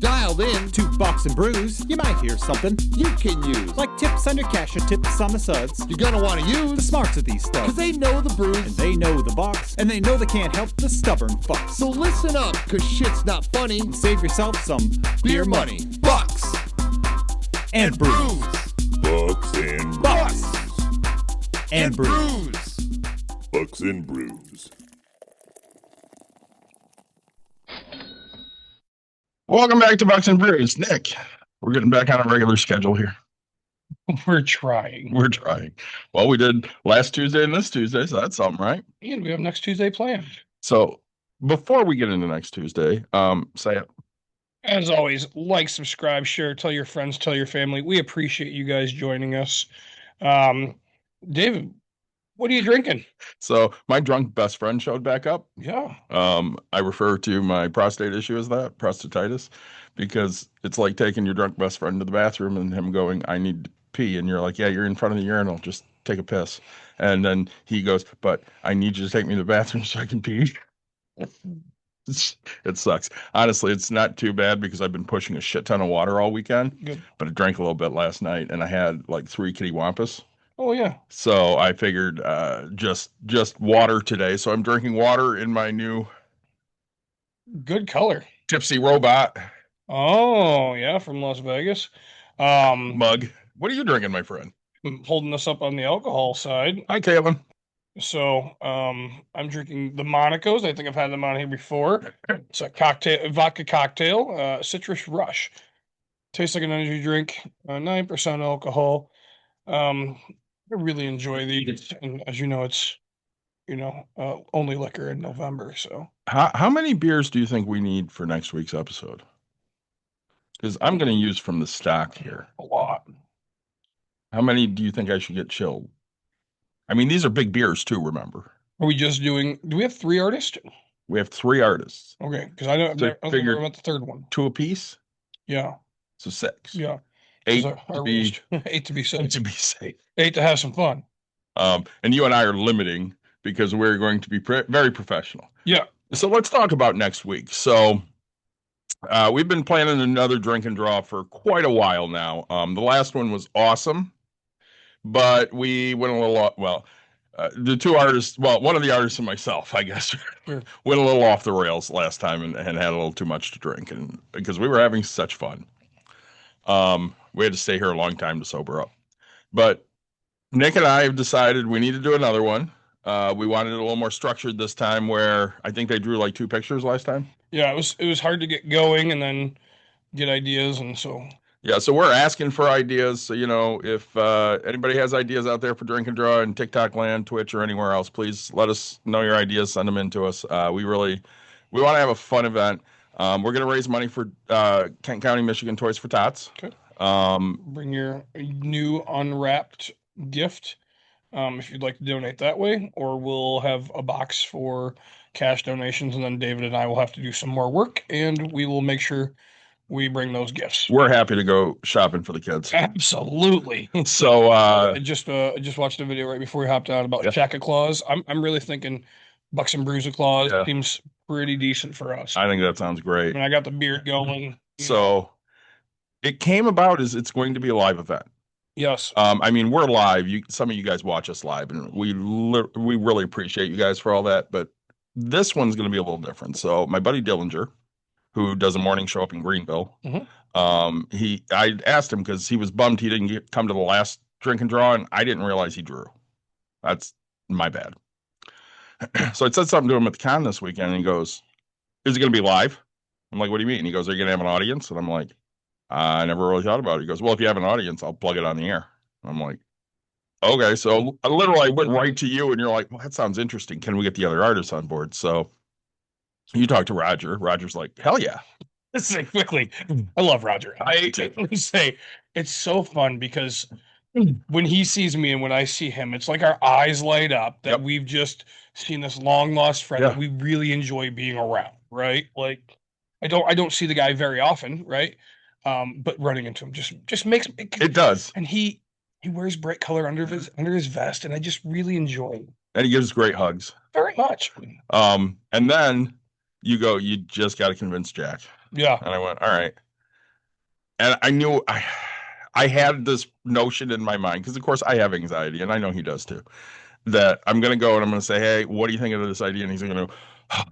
Dialed in to Box and Brews, you might hear something you can use. like tips on your cash or tips on the suds. You're gonna want to The use smarts of these studs. because they know the brews. And they know the box. And they know they can't help the stubborn fucks. So listen up, because shit's not funny. And save yourself some Beer money. Bucks. and brews. Bucks and Bucks Bucks. and brews. brews. Bucks and Brews. Welcome back to Bucks and Brews. Nick, we're getting back on a regular schedule here. We're trying. We're trying. Well, we did last Tuesday and this Tuesday, so that's something, right? And we have next Tuesday planned. So before we get into next Tuesday, say it. As always, like, subscribe, share, tell your friends, tell your family. We appreciate you guys joining us. David, what are you drinking? So my drunk best friend showed back up. Yeah. I refer to my prostate issue as that, prostatitis, because it's like taking your drunk best friend to the bathroom and him going, I need to pee. And you're like, yeah, you're in front of the urinal. Just take a piss. And then he goes, but I need you to take me to the bathroom so I can pee. It sucks. Honestly, it's not too bad because I've been pushing a shit ton of water all weekend. Good. But I drank a little bit last night and I had like 3 kitty wampus. Oh, yeah. So I figured just water today. So I'm drinking water in my new Good color. Tipsy Robot Oh, yeah, from Las Vegas. mug. What are you drinking, my friend? I'm holding us up on the alcohol side. Hi, Caitlin. So, I'm drinking the Monaco's. I think I've had them on here before. It's a vodka cocktail, Citrus Rush. Tastes like an energy drink, 9% alcohol. I really enjoy these, and as you know, it's only liquor in November. So How many beers do you think we need for next week's episode? Because I'm going to use from the stock here. a lot. How many do you think I should get chilled? I mean, these are big beers too, remember? Are we just doing? Do we have 3 artists? We have 3 artists. Okay, because I don't So know figured- about the third one. 2 apiece, Yeah, so 6. yeah. 8 Our to be, 8 to be safe. to be safe. 8 to have some fun. And you and I are limiting because we're going to be very professional. Yeah. So let's talk about next week. So we've been planning another drink and draw for quite a while now. The last one was awesome, but we went a little the 2 artists, one of the artists and myself, I guess, Sure. went a little off the rails last time and had a little too much to drink, and because we were having such fun. We had to stay here a long time to sober up, but Nick and I have decided we need to do another one. We wanted it a little more structured this time, where I think they drew like 2 pictures last time. Yeah, it was hard to get going and then get ideas, and so Yeah, so we're asking for ideas. So, if anybody has ideas out there for Drink and Draw in TikTok land, Twitch, or anywhere else, please let us know your ideas. Send them in to us. We want to have a fun event. We're going to raise money for Kent County, Michigan Toys for Tots. Okay. Bring your new unwrapped gift if you'd like to donate that way, or we'll have a box for cash donations, and then David and I will have to do some more work, and we will make sure we bring those gifts. We're happy to go shopping for the kids. Absolutely. So I just watched a video right before we hopped on about Yeah. Shack of Claws. I'm really thinking Bucks and Brews of Claws Yeah. seems pretty decent for us. I think that sounds I great. mean, I got the beard going. So it came about as it's going to be a live event. Yes. I mean, we're live. Some of you guys watch us live, and we really appreciate you guys for all that. But this one's going to be a little different. So my buddy Dillenger, who does a morning show up in Greenville, Mhm. I asked him because he was bummed he didn't come to the last Drink and Draw, and I didn't realize he drew. That's my bad. So I said something to him at the con this weekend, and he goes, "Is it going to be live?" I'm like, "What do you mean?" And he goes, "Are you going to have an audience?" And I'm like, I never really thought about it. He goes, "Well, if you have an audience, I'll plug it on the air." I'm like, okay. So I literally went right to you, and you're like, "Well, that sounds interesting. Can we get the other artists on board?" So you talked to Roger. Roger's like, "Hell yeah." Let's say quickly, I love Roger. Let me say, it's so fun because when he sees me and when I see him, it's like our eyes light up that Yep. we've just seen this long lost friend Yeah. that we really enjoy being around, right? Like, I don't see the guy very often, right? But running into him just makes It does. and he wears bright color under his vest, and I just really enjoy it And he gives great hugs. very much. And then you go, "You just got to convince Jack." Yeah. And I went, "All right." And I knew I had this notion in my mind, because of course I have anxiety, and I know he does too, that I'm going to go and I'm going to say, hey, what do you think of this idea? And he's going to go, oh,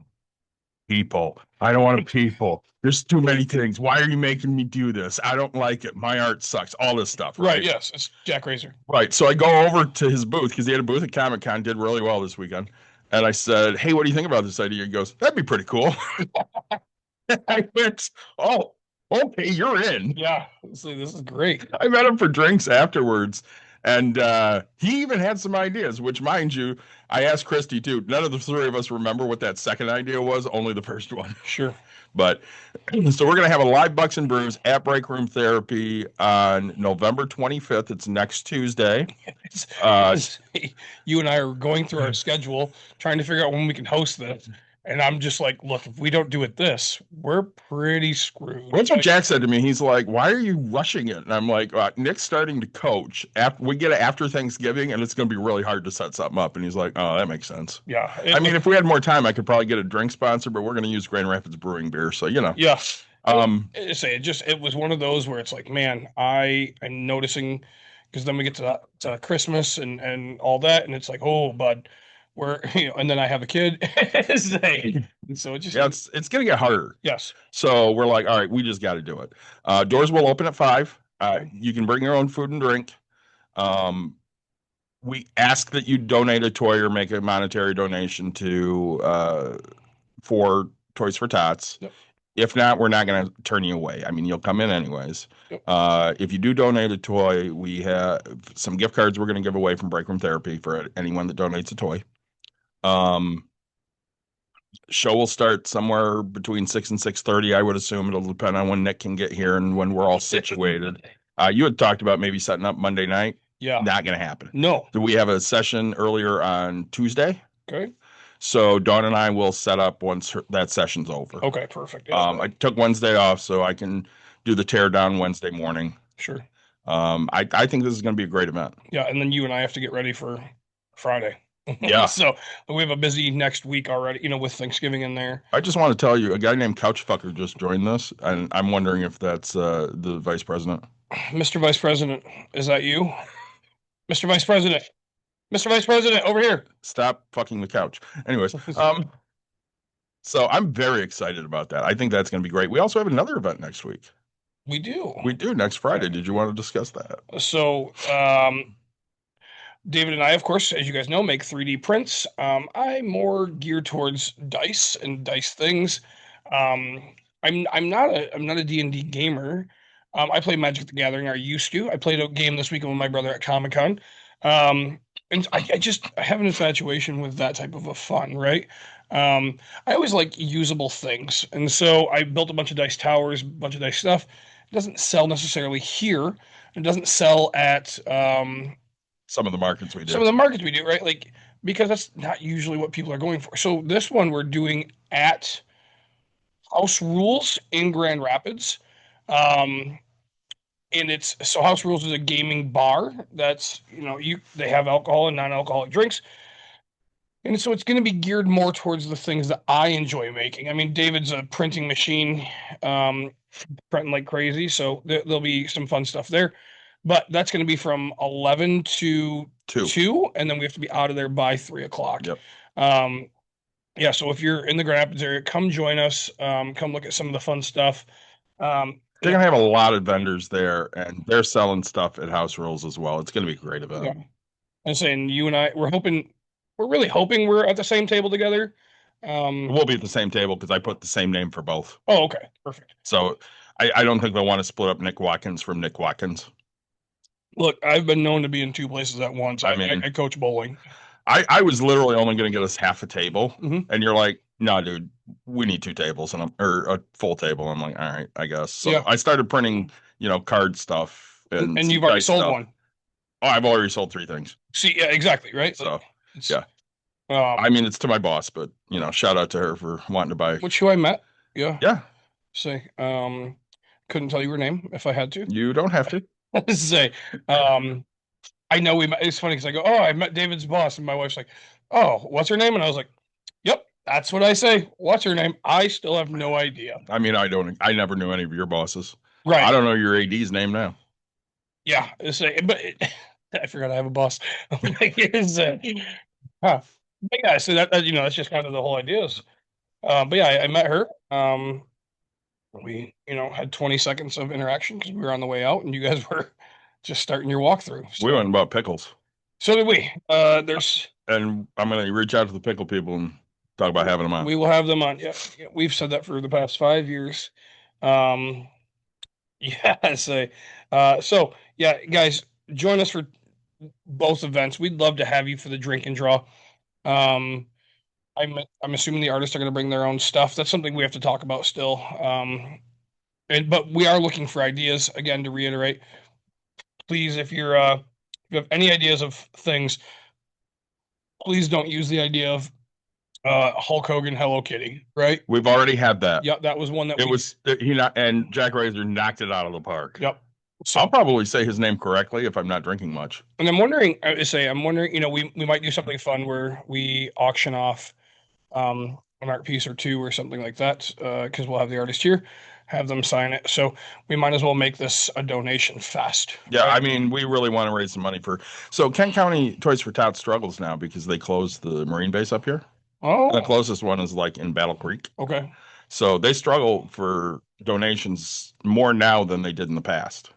people. I don't want to people. There's too many things. Why are you making me do this? I don't like it. My art sucks. All this stuff. Right. Yes. It's Jack Razor. Right. So I go over to his booth, because he had a booth at Comic-Con, did really well this weekend. And I said, hey, what do you think about this idea? He goes, that'd be pretty cool. I went, oh, okay, you're in. Yeah. See, this is great. I met him for drinks afterwards. And he even had some ideas, which, mind you, I asked Christy too. None of the three of us remember what that second idea was, only the first one. Sure. But so we're going to have a live Bucks and Brews at Break Room Therapy on November 25th. It's next Tuesday. You and I are going through our schedule, trying to figure out when we can host this. And I'm just like, look, if we don't do it we're pretty screwed. That's what Jack said to me. He's like, why are you rushing it? And I'm like, Nick's starting to coach. We get it after Thanksgiving, and it's going to be really hard to set something up. And he's like, oh, that makes sense. Yeah. I mean, if we had more time, I could probably get a drink sponsor, but we're going to use Grand Rapids Brewing beer. So, you know. Yeah. It was one of those where it's like, man, I'm noticing, because then we get to Christmas and all that. And it's like, oh, bud. And then I have a kid. So it just, it's going to get harder. Yes. So we're like, all right, we just got to do it. Doors will open at 5. You can bring your own food and drink. We ask that you donate a toy or make a monetary donation for Toys for Tots. Yep. If not, we're not going to turn you away. I mean, you'll come in anyways. Yep. If you do donate a toy, we have some gift cards we're going to give away from Break Room Therapy for anyone that donates a toy. Show will start somewhere between 6 and 6:30. I would assume it'll depend on when Nick can get here and when we're all situated. You had talked about maybe setting up Monday night. Yeah. Not going to happen. No. Do we have a session earlier on Tuesday? Okay. So Dawn and I will set up once that session's over. Okay, perfect. I took Wednesday off so I can do the tear down Wednesday morning. Sure. I think this is going to be a great event. Yeah, and then you and I have to get ready for Friday. Yeah. So we have a busy next week already, with Thanksgiving in there. I just want to tell you, a guy named Couchfucker just joined this, and I'm wondering if that's the vice president. Mr. Vice President, is that you? Mr. Vice President. Mr. Vice President, over here. Stop fucking the couch. Anyways, so I'm very excited about that. I think that's going to be great. We also have another event next week. We do. We do next Friday. Did you want to discuss that? So, David and I, of course, as you guys know, make 3D prints. I'm more geared towards dice and dice things. I'm not a D&D gamer. I play Magic the Gathering. I used to. I played a game this weekend with my brother at Comic-Con. And I have an infatuation with that type of a fun, right? I always like usable things. And so I built a bunch of dice towers, a bunch of dice stuff. It doesn't sell necessarily here. It doesn't sell at some of the markets we do. Some of the markets we do, right? Like, because that's not usually what people are going for. So this one we're doing at House Rules in Grand Rapids. And House Rules is a gaming bar that's, they have alcohol and non-alcoholic drinks. And so it's going to be geared more towards the things that I enjoy making. I mean, David's a printing machine, printing like crazy. So there'll be some fun stuff there. But that's going to be from 11 to 2, and then we have to be out of there by 3 o'clock. Yep. Yeah, so if you're in the Grand Rapids area, come join us. Come look at some of the fun stuff. They're going to have a lot of vendors there, and they're selling stuff at House Rules as well. It's going to be a great event. Yeah. I'm saying you and I, we're really hoping we're at the same table together. We'll be at the same table because I put the same name for both. Oh, okay. Perfect. So I don't think they'll want to split up Nick Watkins from Nick Watkins. Look, I've been known to be in 2 places at once. I coach bowling. I was literally only going to get us half a table, Mm-hmm. and you're like, "No, dude, we need 2 tables or a full table." I'm like, "All right, I guess." So Yeah. I started printing, card stuff, and you've already sold one. Oh, I've already sold 3 things. See, yeah, exactly, right. So yeah, I mean, it's to my boss, but shout out to her for wanting to buy. Which who I met. Yeah. Yeah. Say, couldn't tell you her name if I had to. You don't have to. Say, I know we met. It's funny because I go, oh, I met David's boss, and my wife's like, oh, what's her name? And I was like, yep, that's what I say. What's her name? I still have no idea. I mean, I never knew any of your bosses. Right. I don't know your AD's name now. Yeah. I forgot I have a boss. Huh. But yeah, so that that's just kind of the whole idea is. But yeah, I met her. We had 20 seconds of interaction because we were on the way out, and you guys were just starting your walkthrough. We So, went and bought pickles. so did we. There's And I'm going to reach out to the pickle people and talk about having them on. we will have them on. Yeah, we've said that for the past 5 years. Um, yeah, so yeah, guys, join us for both events. We'd love to have you for the drink and draw. Um, I'm assuming the artists are going to bring their own stuff. That's something we have to talk about still. But we are looking for ideas again to reiterate. Please, if you have any ideas of things, please don't use the idea of Hulk Hogan, Hello Kitty, right? We've already had that. Yep, that was one that and Jack Razor knocked it out of the park. Yep. So I'll probably say his name correctly if I'm not drinking much. And I'm wondering, we might do something fun where we auction off an art piece or two or something like that, because we'll have the artist here, have them sign it. So we might as well make this a donation fest. Yeah, right? I mean, we really want to raise some money for. So Kent County Toys for Tots struggles now because they closed the Marine base up here. Oh, The closest one is like in Battle Creek. okay. So they struggle for donations more now than they did in the past.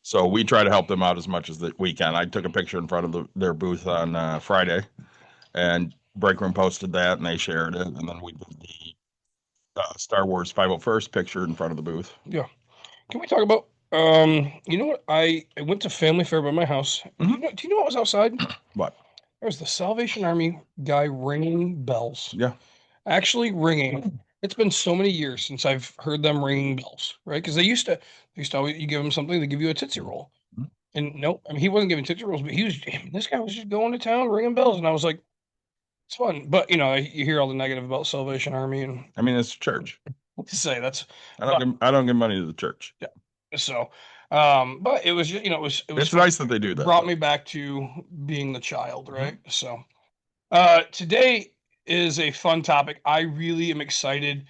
So we try to help them out as much as we can. I took a picture in front of their booth on Friday, and Break Room posted that, and they shared it. And then we did the Star Wars 501st picture in front of the booth. Yeah. Can we talk about? You know what? I went to Family Fair by my house. Mhm. Do you know what was outside? What? There was the Salvation Army guy ringing bells. Yeah. Actually ringing. It's been so many years since I've heard them ringing bells, right? Because they used to always, you give them something, they give you a Tootsie Roll. Mhm. And nope, I mean, he wasn't giving Tootsie Rolls, but this guy was just going to town ringing bells. And I was like, it's fun. But, you hear all the negative about Salvation Army and I mean, it's church. to say that's, I don't give money to the church. yeah. So, but it was just, it was It's nice that they do that. brought me back to being the child, right? So, today is a fun topic. I really am excited.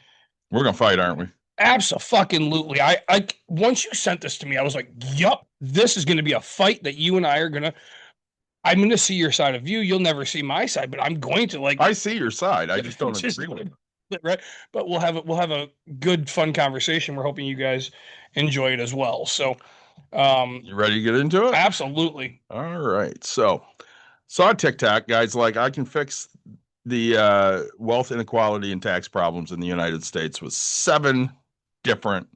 We're gonna fight, aren't we? Absolutely. I once you sent this to me, I was like, yup, this is going to be a fight that you and I'm going to see your side of view. You'll never see my side, but I'm going to I see your side. I just don't Just- agree with it. right. But we'll have a good, fun conversation. We're hoping you guys enjoy it as well. So, You ready to get into it? absolutely. All right. So, saw TikTok, guys. Like, I can fix the wealth inequality and tax problems in the United States with 7 different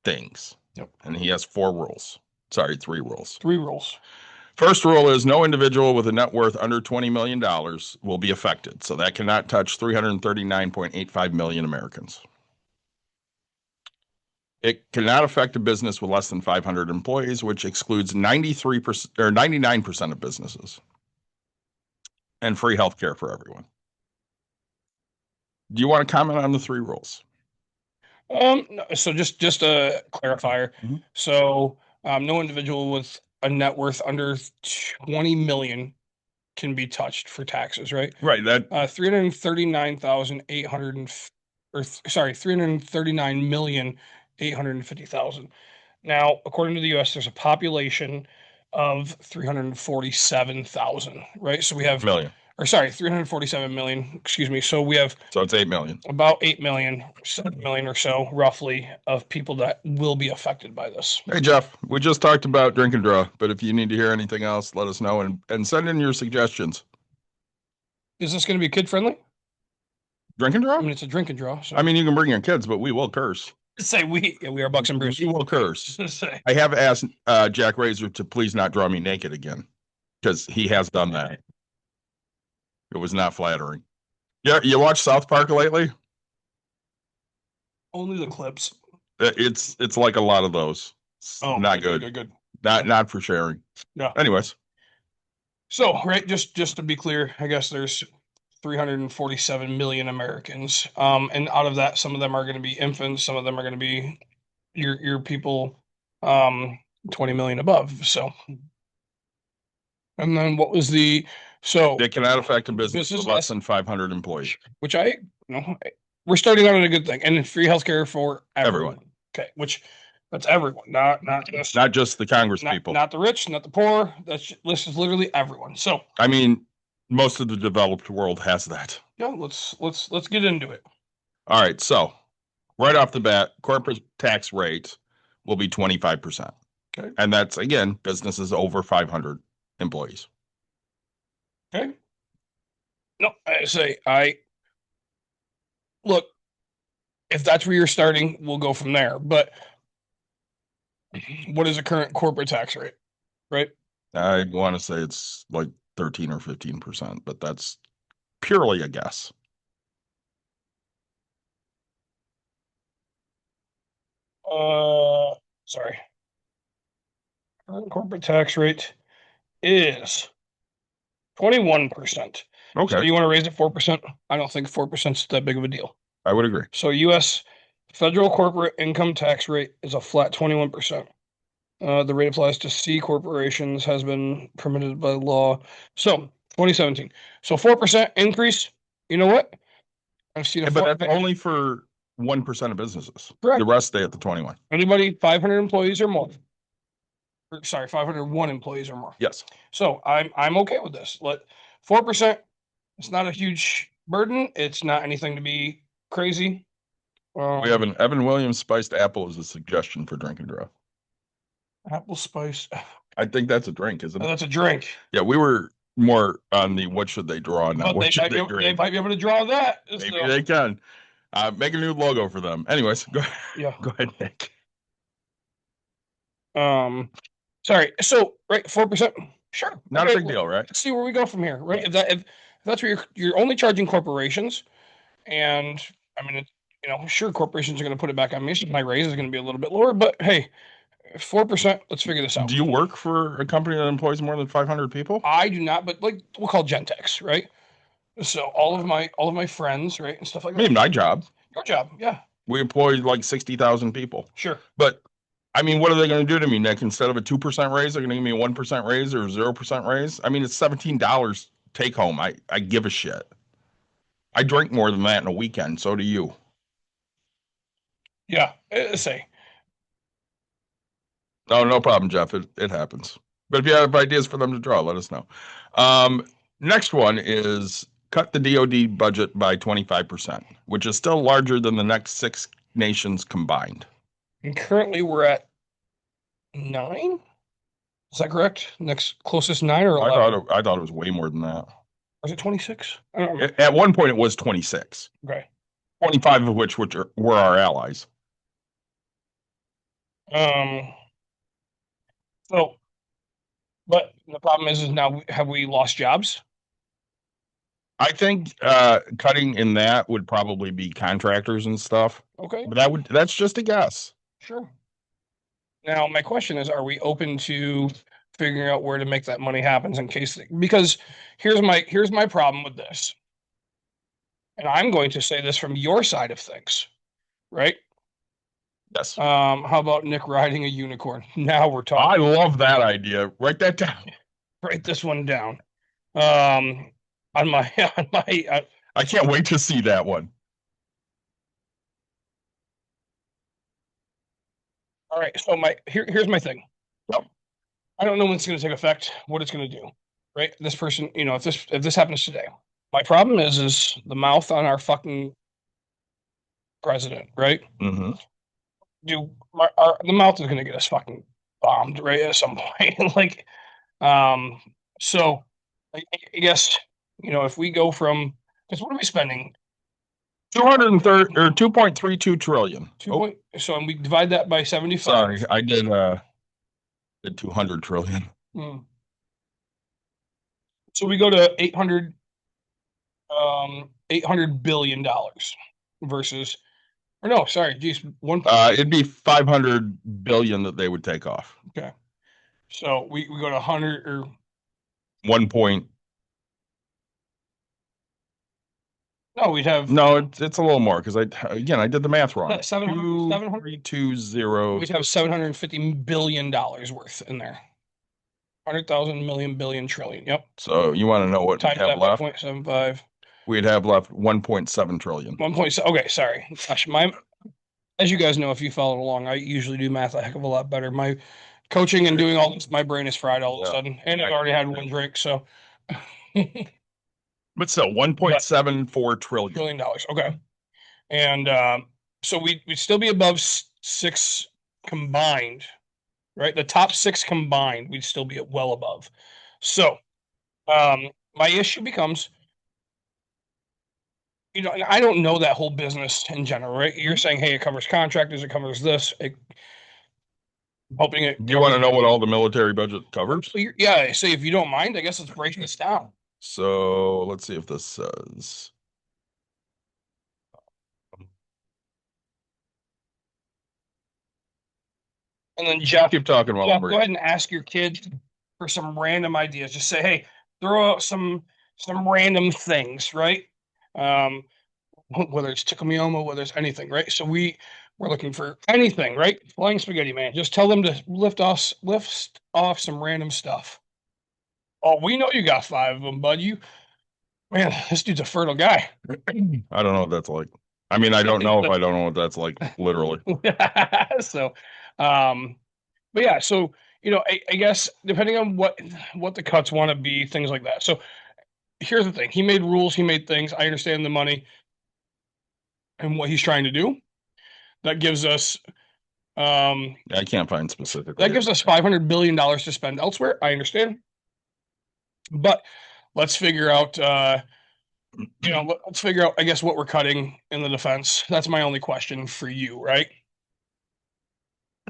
things. Yep. And he has 4 rules. Sorry, 3 rules. 3 rules. First rule is no individual with a net worth under $20 million will be affected. So that cannot touch 339.85 million Americans. It cannot affect a business with less than 500 employees, which excludes 93% or 99% of businesses. And free health care for everyone. Do you want to comment on the 3 rules? No, so just a clarifier. Mhm. So, no individual with a net worth under 20 million can be touched for taxes, right? Right. That 339,850,000. Now, according to the US, there's a population of 347,000, right? So we have, million. 347 million, excuse me. So we have So it's 8 million. about 8 million, 7 million or so, roughly, of people that will be affected by this. Hey, Jeff, we just talked about drink and draw, but if you need to hear anything else, let us know and send in your suggestions. Is this going to be kid friendly? Drink and draw? I mean, it's a drink and draw. So I mean, you can bring your kids, but we will curse. say we are Bucks and Bruce. We will curse. Say. I have asked Jack Razor to please not draw me naked again because he has done that. It was not flattering. Yeah, you watch South Park lately? Only the clips. It's like a lot of those. It's not good. Good. Not for sharing. Yeah. Anyways, So, right, just to be clear, I guess there's 347 million Americans. And out of that, some of them are going to be infants, some of them are going to be your people 20 million above. So, and then what was the it cannot affect a business Business with less than 500 employees. which we're starting out on a good thing, and free healthcare for everyone. Everyone. Okay, which That's everyone, not just Not just the Congress people. not the rich, not the poor. That list is literally everyone. So I mean, most of the developed world has that. yeah, let's get into it. All right, so right off the bat, corporate tax rate will be 25%. Okay. And that's, again, businesses over 500 employees. Okay. No, look, if that's where you're starting, we'll go from there. But what is the current corporate tax rate? Right? I want to say it's like 13 or 15%, but that's purely a guess. Sorry. Current corporate tax rate is 21%. Okay. So you want to raise it 4%? I don't think 4% is that big of a deal. I would agree. So U.S. federal corporate income tax rate is a flat 21%. The rate applies to C corporations, has been permitted by law. So 2017. So 4% increase. You know what? I've seen a But that's only for 1% of businesses. Correct. The rest stay at the 21. Anybody 500 employees or more. Sorry, 501 employees or more. Yes. So I'm okay with this. 4%. It's not a huge burden. It's not anything to be crazy. We have an Evan Williams spiced apple as a suggestion for drink and draw. Apple spice. I think that's a drink, isn't it? That's a drink. Yeah, we were more on the what should they draw now. What should they They drink? might be able to draw that. Maybe So, they can. Make a new logo for them. Anyways, go yeah. ahead, Nick. Sorry. So right, 4%. Sure. Not Okay, a big deal, right? Let's see where we go from here, right? If that's where you're only charging corporations, and I mean, sure, corporations are going to put it back on me. So my raise is going to be a little bit lower, but hey, 4%. Let's figure this out. Do you work for a company that employs more than 500 people? I do not, but like we'll call Gentex, right? So all of my friends, right, and stuff like I mean, that. my job. Your job, yeah. We employ like 60,000 people. Sure. But I mean, what are they going to do to me, Nick? Instead of a 2% raise, they're going to give me a 1% raise or a 0% raise. I mean, it's $17 take home. I give a shit. I drink more than that in a weekend. So do you. Yeah. Say. No problem, Jeff. It happens. But if you have ideas for them to draw, let us know. Next one is cut the DoD budget by 25%, which is still larger than the next 6 nations combined. And currently we're at 9. Is that correct? Next closest 9 or 11? I thought it was way more than that. Was it 26? I don't remember. At one point, it was 26. Okay. 25 of which were our allies. So, but the problem is now have we lost jobs? I think cutting in that would probably be contractors and stuff. Okay. But that's just a guess. Sure. Now, my question is, are we open to figuring out where to make that money happen in case, because here's my problem with this. And I'm going to say this from your side of things, right? Yes. How about Nick riding a unicorn? Now we're talking. I love that idea. Write that down. Write this one down. I can't wait to see that one. All right. So here's my thing. Yep. I don't know when it's going to take effect, what it's going to do, right? This person, if this happens today, my problem is the mouth on our fucking president, right? Mm-hmm. The mouth is going to get us fucking bombed, right? At some point, so I guess if we go from, because what are we spending? 230 or 2.32 trillion. So and we divide that by 75. Sorry, I did 200 trillion. So we go to 800 billion dollars versus, or no, sorry, geez, it'd be 500 billion that they would take off. Okay, so we go to 100 or 1 point. No, we'd have it's a little more because I did the math wrong. 700. We'd have $750 billion worth in there. 100,000 million billion trillion. Yep. So you want to know what we have left? 0.75. We'd have left 1.7 trillion. 1.7. Okay, sorry. Gosh, as you guys know, if you followed along, I usually do math a heck of a lot better. My coaching and doing all this, my brain is fried all of a Yeah. sudden, and I've already had one drink, so But still, $1.74 trillion. $1 trillion. Okay, and so we'd still be above six combined, right? The top six combined, we'd still be well above. So, my issue becomes, and I don't know that whole business in general, right? You're saying, hey, it covers contractors, it covers this. Hoping it. Do you want to know what all the military budget covers? Yeah. So if you don't mind, I guess let's break this down. So let's see if this says. And then Jeff, keep talking while Jeff, go ahead and ask your kids for some random ideas. Just say, hey, throw out some random things, right? Whether it's Tucumioma, whether it's anything, right? So we're looking for anything, right? Flying spaghetti man. Just tell them to lift off some random stuff. Oh, we know you got 5 of them, bud. Man, this dude's a fertile guy. I don't know what that's like. I mean, I don't know if I don't know what that's like, literally. So, but yeah, so I guess depending on what the cuts want to be, things like that. So here's the thing: he made rules, he made things. I understand the money and what he's trying to do. That gives us, I can't find specifically. that gives us $500 billion to spend elsewhere. I understand, but let's figure out. Let's figure out, I guess, what we're cutting in the defense. That's my only question for you, right?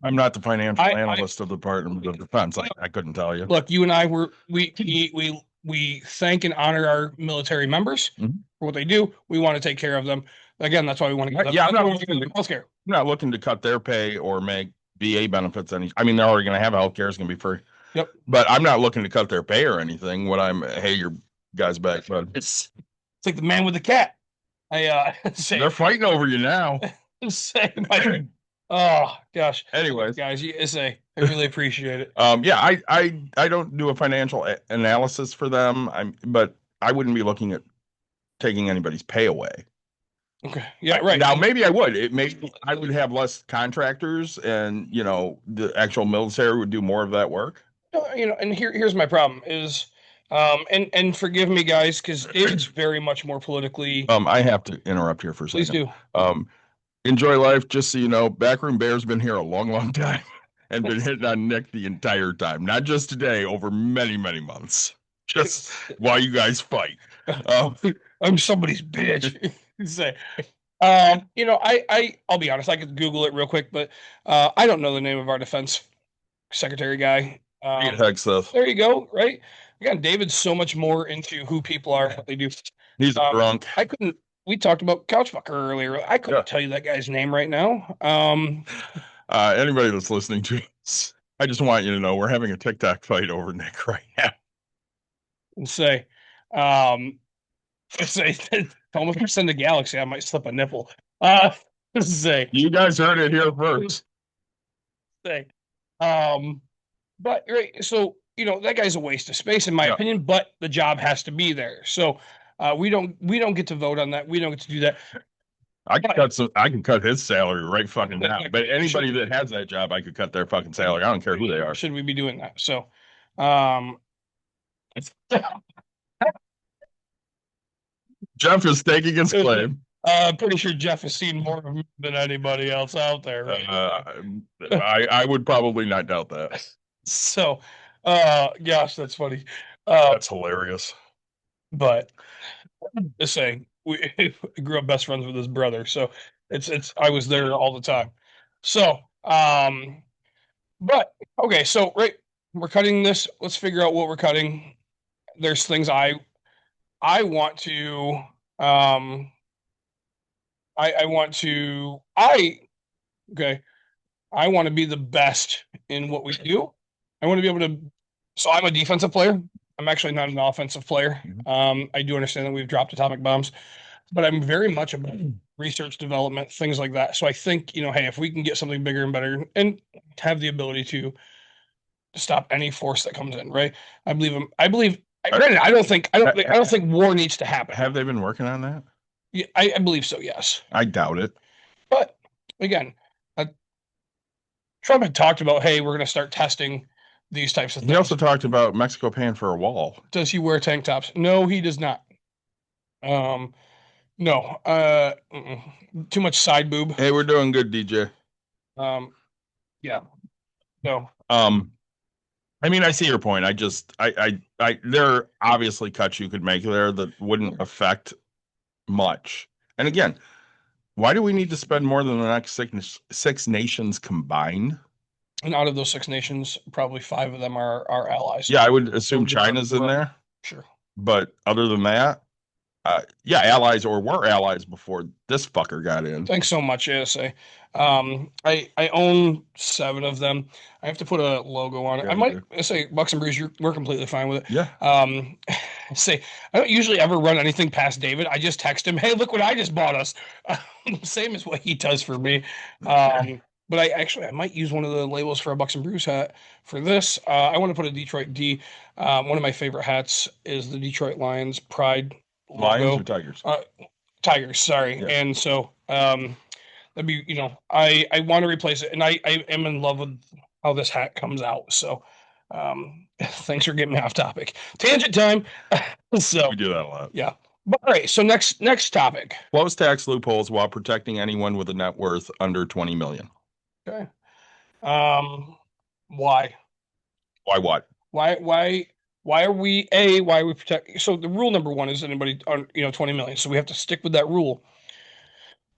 I'm not the financial analyst of the Department of Defense. I couldn't tell you. Look, you and I we thank and honor our military members for what they do. We want to take care of them. Again, that's why we want to get them. Yeah, I'm not looking to cut their pay or make VA benefits any. I mean, they're already going to have healthcare. It's going to be free. Yep. But I'm not looking to cut their pay or anything. Hey, your guy's back, bud. It's like the man with the cat. They're fighting over you now. Oh gosh. Anyways, guys, I really appreciate it. Yeah, I don't do a financial analysis for them. But I wouldn't be looking at taking anybody's pay away. Okay. Yeah. Right. Now maybe I would. I would have less contractors, and the actual military would do more of that work. And here's my problem is. And forgive me, guys, because David's very much more politically. I have to interrupt here for a second. Please do. Enjoy life. Just so you know, Backroom Bear's been here a long, long time and been hitting on Nick the entire time. Not just today, over many, many months. Just while you guys fight. I'm somebody's bitch. Say, I'll be honest. I could Google it real quick, but I don't know the name of our defense secretary guy. There you go. Right. Again, David's so much more into who people are, what they do. He's a drunk. We talked about Couchfucker earlier. I couldn't tell you that guy's name right now. Anybody that's listening to us, I just want you to know we're having a TikTok fight over Nick right now. Say, almost send a galaxy. I might slip a nipple. Say, you guys heard it here first. Say, but right, so. That guy's a waste of space, in my opinion, but the job has to be there. So we don't get to vote on that. We don't get to do that. I can cut his salary right fucking now. But anybody that has that job, I could cut their fucking salary. I don't care who they are. Should we be doing that? So Jeff is staking his claim. Pretty sure Jeff has seen more of me than anybody else out there. Right? I would probably not doubt that. So gosh, that's funny. That's hilarious. But just saying, we grew up best friends with his brother, so I was there all the time. So but okay, so right, we're cutting this. Let's figure out what we're cutting. There's things I want to I want to be the best in what we do. I want to be able to. So I'm a defensive player. I'm actually not an offensive player. I do understand that we've dropped atomic bombs, but I'm very much about research development, things like that. So I think, hey, if we can get something bigger and better and have the ability to stop any force that comes in, right? I don't think war needs to happen. Have they been working on that? Yeah, I believe so. Yes. I doubt it. But again, Trump had talked about, hey, we're going to start testing these types of things. He also talked about Mexico paying for a wall. Does he wear tank tops? No, he does not. No. Too much side boob. Hey, we're doing good, DJ. Yeah. No. I mean, I see your point. There are obviously cuts you could make there that wouldn't affect much. And again, why do we need to spend more than the next six nations combined? And out of those 6 nations, probably 5 of them are allies. Yeah, I would assume China's in there. Sure. But other than that, yeah, allies or were allies before this fucker got in. Thanks so much, ASA. I own 7 of them. I have to put a logo on it. Yeah, I might say Bucks and Brews, we're completely fine with it. Yeah. Say I don't usually ever run anything past David. I just text him, hey, look what I just bought us. Same as what he does for me. But I might use one of the labels for a Bucks and Brews hat for this. I want to put a Detroit D. One of my favorite hats is the Detroit Lions Pride logo. Lions or Tigers? Tigers, sorry. Yeah. And so that'd be, I want to replace it, and I am in love with how this hat comes out. So thanks for getting me off topic. Tangent time. So we do that a lot. Yeah. But, all right. So next topic. Close tax loopholes while protecting anyone with a net worth under 20 million. Okay. Why? Why what? Why are we protecting? So the rule number 1 is anybody on 20 million. So we have to stick with that rule.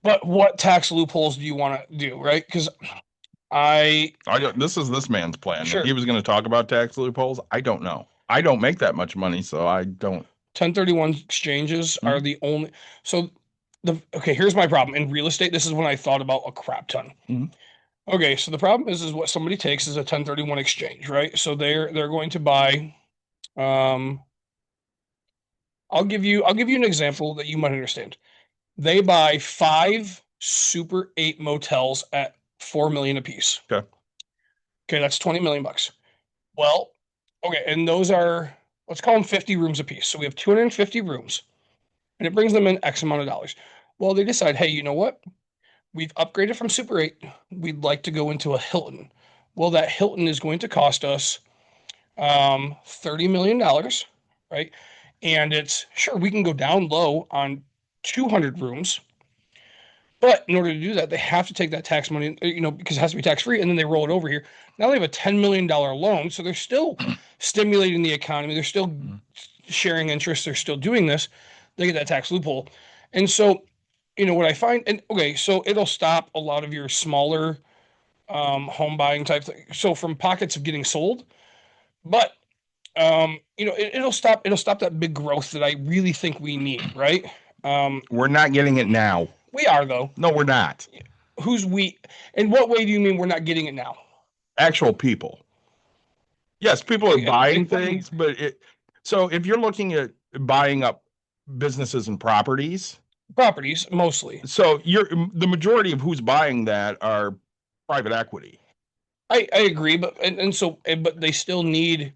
But what tax loopholes do you want to do, right? Because this is this man's plan. Sure. He was going to talk about tax loopholes. I don't know. I don't make that much money, so I don't. 1031 exchanges are the only. So here's my problem in real estate. This is when I thought about a crap ton. Okay, so the problem is what somebody takes is a 1031 exchange, right? So they're going to buy. I'll give you an example that you might understand. They buy 5 Super 8 motels at $4 million a piece. Okay, that's $20 million bucks. Well, okay, and those are, let's call them 50 rooms a piece. So we have 250 rooms, and it brings them in X amount of dollars. Well, they decide, hey, you know what? We've upgraded from Super 8. We'd like to go into a Hilton. Well, that Hilton is going to cost us $30 million, right? And it's sure we can go down low on 200 rooms, but in order to do that, they have to take that tax money, because it has to be tax free, and then they roll it over here. Now they have a $10 million loan, so they're still stimulating the economy. They're still sharing interest. They're still doing this. They get that tax loophole, and so what I find, and okay, so it'll stop a lot of your smaller home buying type thing. So from pockets of getting sold, but it'll stop that big growth that I really think we need, right? We're not getting it now. We are, though. No, we're not. Who's we? In what way do you mean we're not getting it now? Actual people. Yes, people are buying things, but so if you're looking at buying up businesses and properties mostly. So the majority of who's buying that are private equity. I agree, but but they still need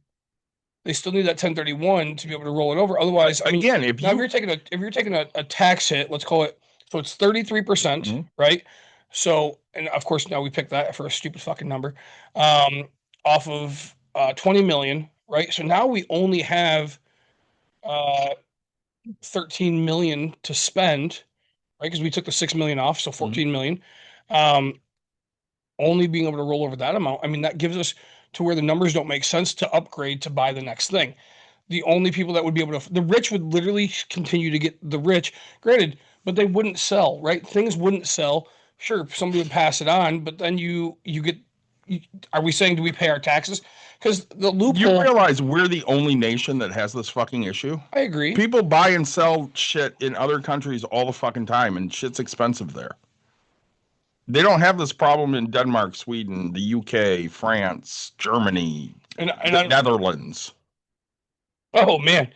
that 1031 to be able to roll it over. Otherwise, again, if you're taking a tax hit, let's call it, so it's 33%, right? So, and of course now we picked that for a stupid fucking number, off of 20 million, right? So now we only have 13 million to spend, right? Because we took the 6 million off, so 14 million. Only being able to roll over that amount, that gives us to where the numbers don't make sense to upgrade to buy the next thing. The only people that would be able to, the rich would literally continue to get the rich, granted, but they wouldn't sell, right? Things wouldn't sell. Sure, somebody would pass it on, but then you get, are we saying, do we pay our taxes? Because the loophole. You realize we're the only nation that has this fucking issue? I agree. People buy and sell shit in other countries all the fucking time, and shit's expensive there. They don't have this problem in Denmark, Sweden, the UK, France, Germany, and Netherlands. Oh, man.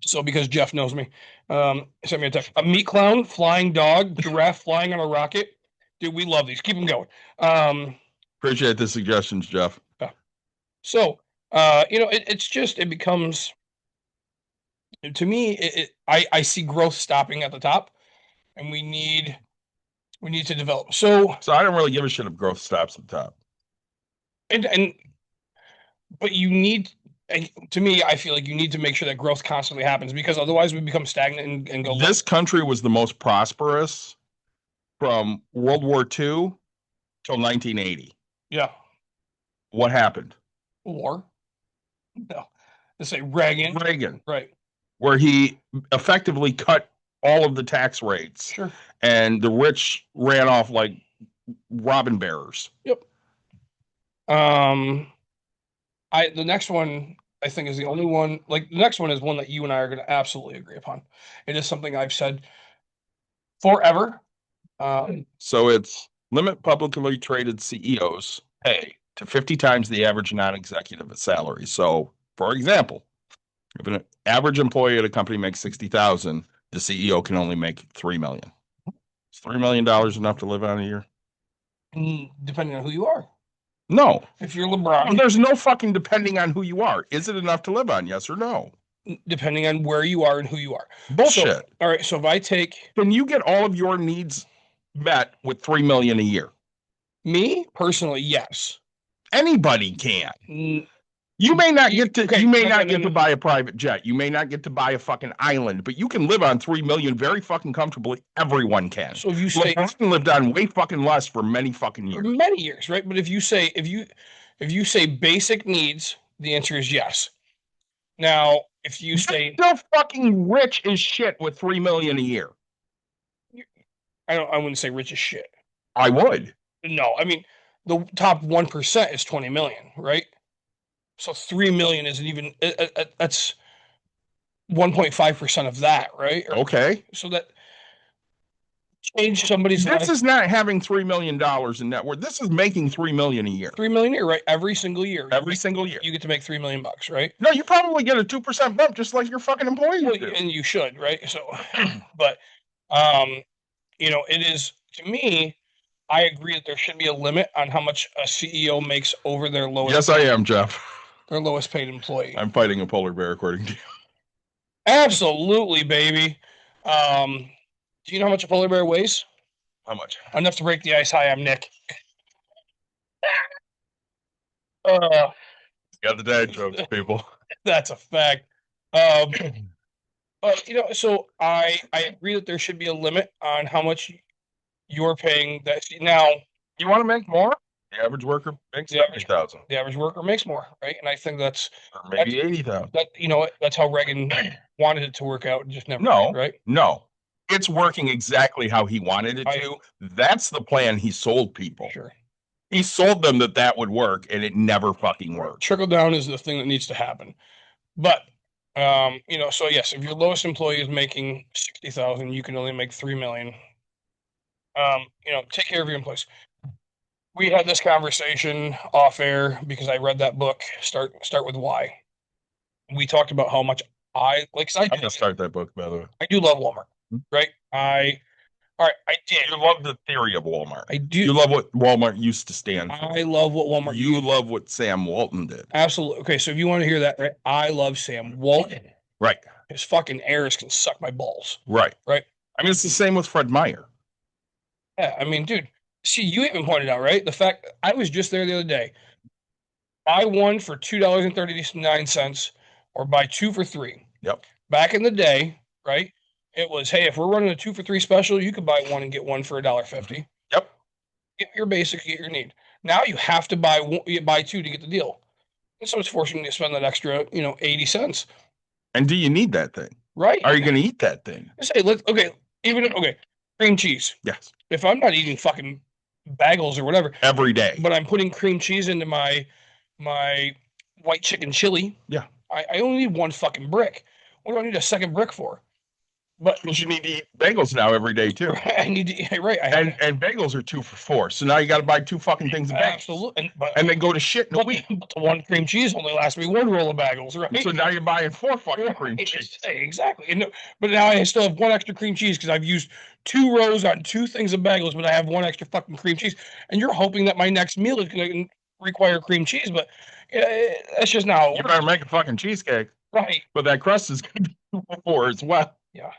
So because Jeff knows me, sent me a text. A meat clown, flying dog, giraffe flying on a rocket. Dude, we love these. Keep them going. Appreciate the suggestions, Jeff. Yeah. So, it becomes, to me, I see growth stopping at the top, and we need We need to develop. So I don't really give a shit if growth stops at the top. But you need, to me, I feel like you need to make sure that growth constantly happens, because otherwise we become stagnant and go. This country was the most prosperous from World War II till 1980. Yeah. What happened? War. No. Let's say Reagan. Right. Where he effectively cut all of the tax rates. Sure. And the rich ran off like robin bearers. Yep. The next one I think is the only one. Like, the next one is one that you and I are going to absolutely agree upon. It is something I've said forever. So it's limit publicly traded CEOs pay to 50 times the average non-executive salary. So, for example, if an average employee at a company makes 60,000, the CEO can only make 3 million. Is $3 million enough to live on a year? Depending on who you are. No. If you're LeBron, there's no fucking depending on who you are. Is it enough to live on? Yes or no? Depending on where you are and who you are. Bullshit. So, all right. So if I take, can you get all of your needs met with 3 million a year? Me personally, yes. Anybody can. You may not get to. You may not get to buy a private jet. You may not get to buy a fucking island, but you can live on 3 million very fucking comfortably. Everyone can. So if you say LeBron lived on way fucking less for many fucking years. Many years, right? But if you say basic needs, the answer is yes. Now, if you say still fucking rich as shit with 3 million a year. I wouldn't say rich as shit. I would. No, I mean the top 1% is 20 million, right? So 3 million isn't even that's 1.5% of that, right? Okay. So that change somebody's life. This is not having $3 million in net worth. This is making 3 million a year. 3 million a year, right? Every single year. Every single year. You get to make $3 million, right? No, you probably get a 2% bump just like your fucking employees do. And you should, right? So, but it is, to me, I agree that there should be a limit on how much a CEO makes over their lowest. Yes, I am, Jeff. Their lowest paid employee. I'm fighting a polar bear, according to you. Absolutely, baby. Do you know how much a polar bear weighs? How much? Enough to break the ice. Hi, I'm Nick. Got the dad jokes, people. That's a fact. So I agree that there should be a limit on how much you're paying. That now, you want to make more? The average worker makes 70,000. The average worker makes more, right? And I think that's maybe 80,000. That's how Reagan wanted it to work out. Just never. No, right? No, it's working exactly how he wanted it to. That's the plan he sold people. Sure. He sold them that would work, and it never fucking worked. Trickle down is the thing that needs to happen. But so yes, if your lowest employee is making 60,000, you can only make 3 million. Take care of your employees. We had this conversation off air because I read that book, Start with Why. We talked about how much I like. I'm gonna start that book, by the way. I do love Walmart, right? I did. You love the theory of Walmart. I do. You love what Walmart used to stand for. I love what Walmart. You love what Sam Walton did. Absolutely. Okay, so if you want to hear that, right? I love Sam Walton. Right. His fucking heirs can suck my balls. Right. Right. I mean, it's the same with Fred Meyer. Yeah, I mean, dude. See, you even pointed out, right? The fact I was just there the other day. Buy one for $2.39 or buy two for $3. Yep. Back in the day, right? It was, hey, if we're running a 2 for $3 special, you could buy one and get one for $1.50. Yep. Get your basic, get your need. Now you have to buy two to get the deal. And so it's forcing you to spend that extra, 80 cents. And do you need that thing? Right. Are you going to eat that thing? Say, cream cheese. Yes. If I'm not eating fucking bagels or whatever every day, but I'm putting cream cheese into my white chicken chili. Yeah. I only need one fucking brick. What do I need a second brick for? But you need to eat bagels now every day too. I need to eat, right. And bagels are 2 for $4. So now you got to buy 2 fucking things of bagels. Absolutely. And then go to shit in a week. But the one cream cheese only lasts me one roll of bagels, right? So now you're buying 4 fucking cream cheese. Exactly. But now I still have one extra cream cheese because I've used 2 rows on 2 things of bagels, but I have one extra fucking cream cheese. And you're hoping that my next meal is going to require cream cheese, but that's just now. You better make a fucking cheesecake. Right. But that crust is going to be 2 for $4 as well. Yeah.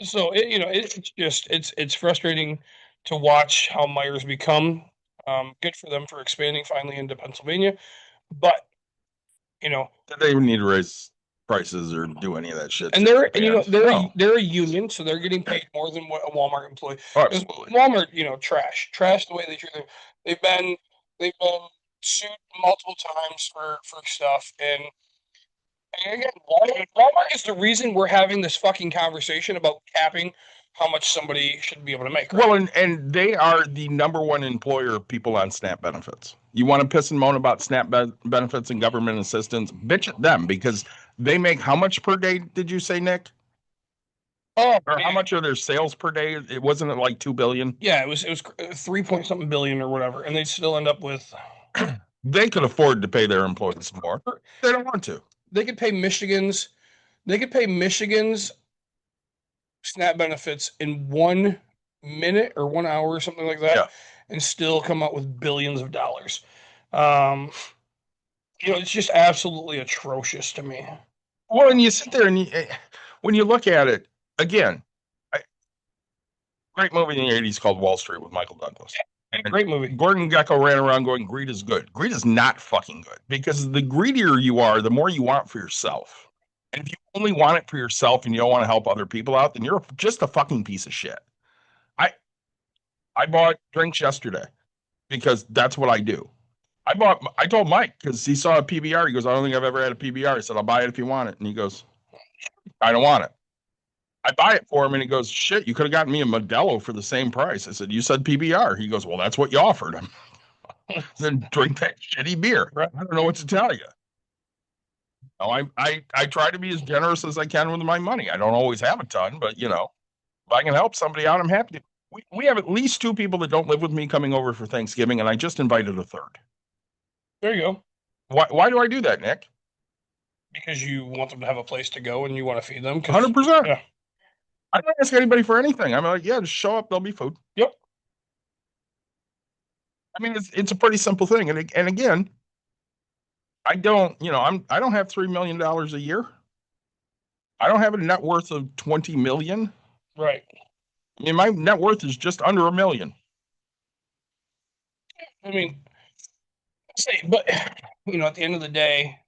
So it's frustrating to watch how Myers become. Good for them for expanding finally into Pennsylvania, but Did they even need to raise prices or do any of that shit? and to they're expand? No. they're a union, so they're getting paid more than what a Walmart employee. Oh, 'Cause absolutely. Walmart, trash the way they treat them. They've been sued multiple times for stuff, and again, Walmart is the reason we're having this fucking conversation about capping how much somebody should be able to make. Right? Well, and they are the number one employer of people on SNAP benefits. You want to piss and moan about SNAP benefits and government assistance? Bitch at them, because they make how much per day? Did you say, Nick? Oh, Or how much are their sales per day? It wasn't like 2 billion. Yeah, it was 3 point something billion or whatever, and they still end up with. They could afford to pay their employees more. They don't want to. They could pay Michigan's SNAP benefits in 1 minute or 1 hour or something like that, Yeah. and still come out with billions of dollars. It's just absolutely atrocious to me. Well, and you sit there and when you look at it again, great movie in the 80s called Wall Street with Michael Douglas. Great movie. Gordon Gekko ran around going, greed is good. Greed is not fucking good, because the greedier you are, the more you want for yourself. And if you only want it for yourself and you don't want to help other people out, then you're just a fucking piece of shit. I bought drinks yesterday because that's what I do. I told Mike, because he saw a PBR. He goes, I don't think I've ever had a PBR. I said, I'll buy it if you want it. And he goes, I don't want it. I buy it for him, and he goes, shit, you could have gotten me a Modelo for the same price. I said, you said PBR. He goes, well, that's what you offered him. Then drink that shitty beer. I don't know what to tell you. No, I try to be as generous as I can with my money. I don't always have a ton, but if I can help somebody out, I'm happy to. We have at least 2 people that don't live with me coming over for Thanksgiving, and I just invited a third. There you go. Why do I do that, Nick? Because you want them to have a place to go and you want to feed them. 100%. Yeah. I don't ask anybody for anything. I'm like, yeah, just show up. There'll be food. Yep. I mean, it's a pretty simple thing. And again, I don't have $3 million a year. I don't have a net worth of 20 million. Right. I mean, my net worth is just under $1 million. I mean, but at the end of the day,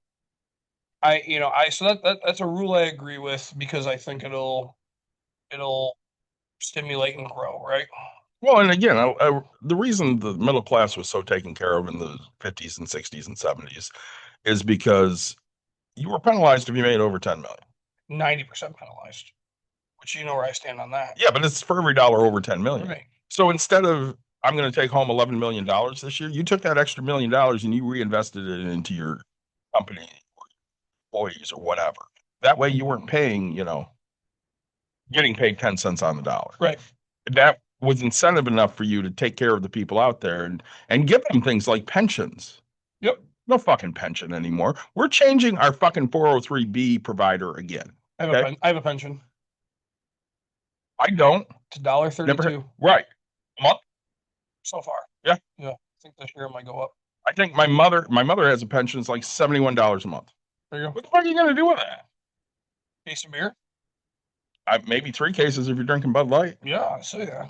so that's a rule I agree with, because I think it'll stimulate and grow, right? Well, and again, the reason the middle class was so taken care of in the 50s and 60s and 70s is because you were penalized if you made over 10 million. 90% penalized, which you know where I stand on that. Yeah, but it's for every dollar over 10 million. Right. So instead of I'm going to take home $11 million this year, you took that extra $1 million and you reinvested it into your company or employees or whatever. That way you weren't paying, getting paid 10 cents on the dollar. Right. That was incentive enough for you to take care of the people out there and give them things like pensions. Yep. No fucking pension anymore. We're changing our fucking 403B provider again. I have a pension. I don't. It's $1.32. Right. A month? So far. Yeah. Yeah. I think this year it might go up. I think my mother has a pension. It's like $71 a month. There you go. What the fuck are you going to do with that? Case of beer? Maybe 3 cases if you're drinking Bud Light. Yeah, I see that.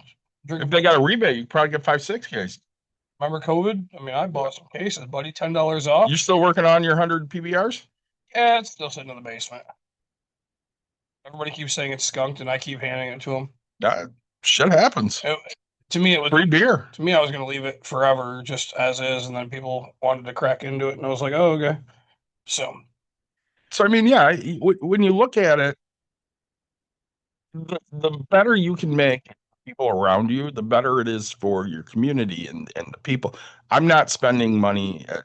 If they got a rebate, you probably get 5-6 cases. Remember COVID? I mean, I bought some cases, buddy. $10 off. You still working on your 100 PBRs? Yeah, it's still sitting in the basement. Everybody keeps saying it's skunked, and I keep handing it to them. Shit happens. To me, it was free beer. To me, I was going to leave it forever, just as is, and then people wanted to crack into it, and I was like, "Oh, okay." So I mean, yeah, when you look at it, the better you can make people around you, the better it is for your community and the people. I'm not spending money at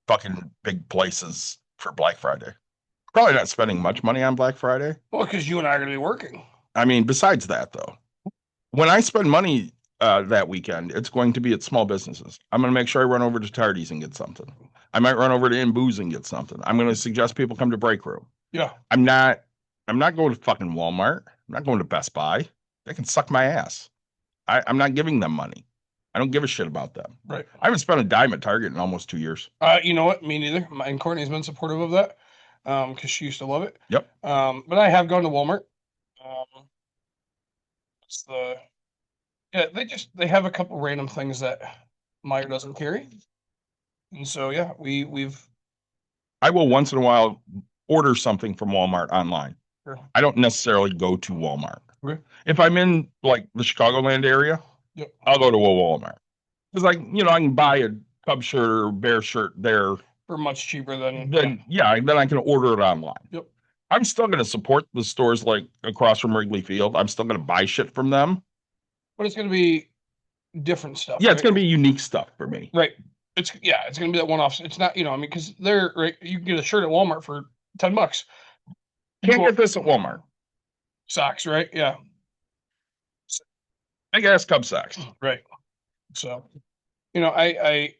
fucking big places for Black Friday. Probably not spending much money on Black Friday. Well, because you and I are going to be working. I mean, besides that, though, when I spend money that weekend, it's going to be at small businesses. I'm going to make sure I run over to Tardy's and get something. I might run over to In Booze and get something. I'm going to suggest people come to Break Room. Yeah. I'm not going to fucking Walmart. I'm not going to Best Buy. They can suck my ass. I'm not giving them money. I don't give a shit about them. Right. I haven't spent a dime at Target in almost 2 years. You know what? Me neither. And Courtney's been supportive of that because she used to love it. Yep. But I have gone to Walmart. It's the Yeah, they have a couple random things that Meijer doesn't carry. And so yeah, we've I will once in a while order something from Walmart online. sure. I don't necessarily go to Walmart. Okay. If I'm in like the Chicagoland area, Yep. I'll go to a Walmart. Because like, I can buy a Cub shirt or Bear shirt there. For much cheaper than Then I can order it online. Yep. I'm still going to support the stores like across from Wrigley Field. I'm still going to buy shit from them. But it's gonna be different stuff. Yeah, right? it's going to be unique stuff for me. Right. It's gonna be that one off. It's not, I mean, because they're right. You can get a shirt at Walmart for $10. Can't get this at Walmart. Socks, right? Yeah. Big ass Cub socks. Right. So, I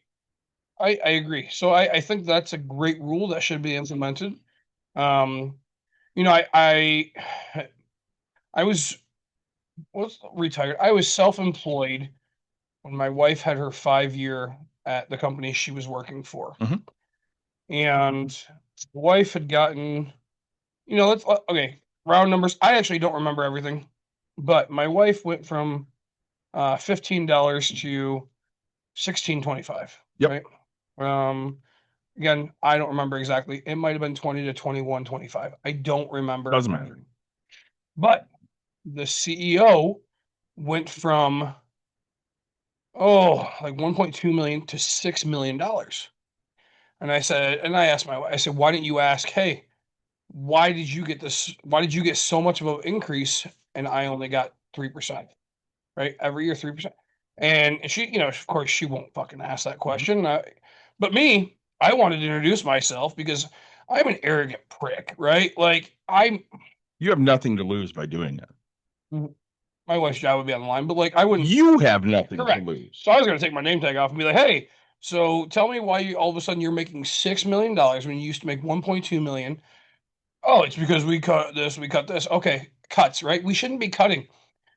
agree. So I think that's a great rule that should be implemented. I was retired. I was self-employed when my wife had her 5 year at the company she was working for. Mhm. And the wife had gotten, okay, round numbers. I actually don't remember everything, but my wife went from $15 to $16.25. Yep. Right. Again, I don't remember exactly. It might have been 20 to 21.25. I don't remember. Doesn't matter. But the CEO went from like 1.2 million to $6 million. And I asked my wife, I said, why didn't you ask, hey, why did you get this? Why did you get so much of an increase and I only got 3%? Right? Every year, 3%. And she, of course, she won't fucking ask that question. But me, I wanted to introduce myself because I'm an arrogant prick, right? Like You have nothing to lose by doing that. my wife's job would be on the line, but like I wouldn't. You have nothing Correct. to lose. So I was going to take my name tag off and be like, hey, so tell me why all of a sudden you're making $6 million when you used to make 1.2 million. Oh, it's because we cut this. Okay, cuts, right? We shouldn't be cutting.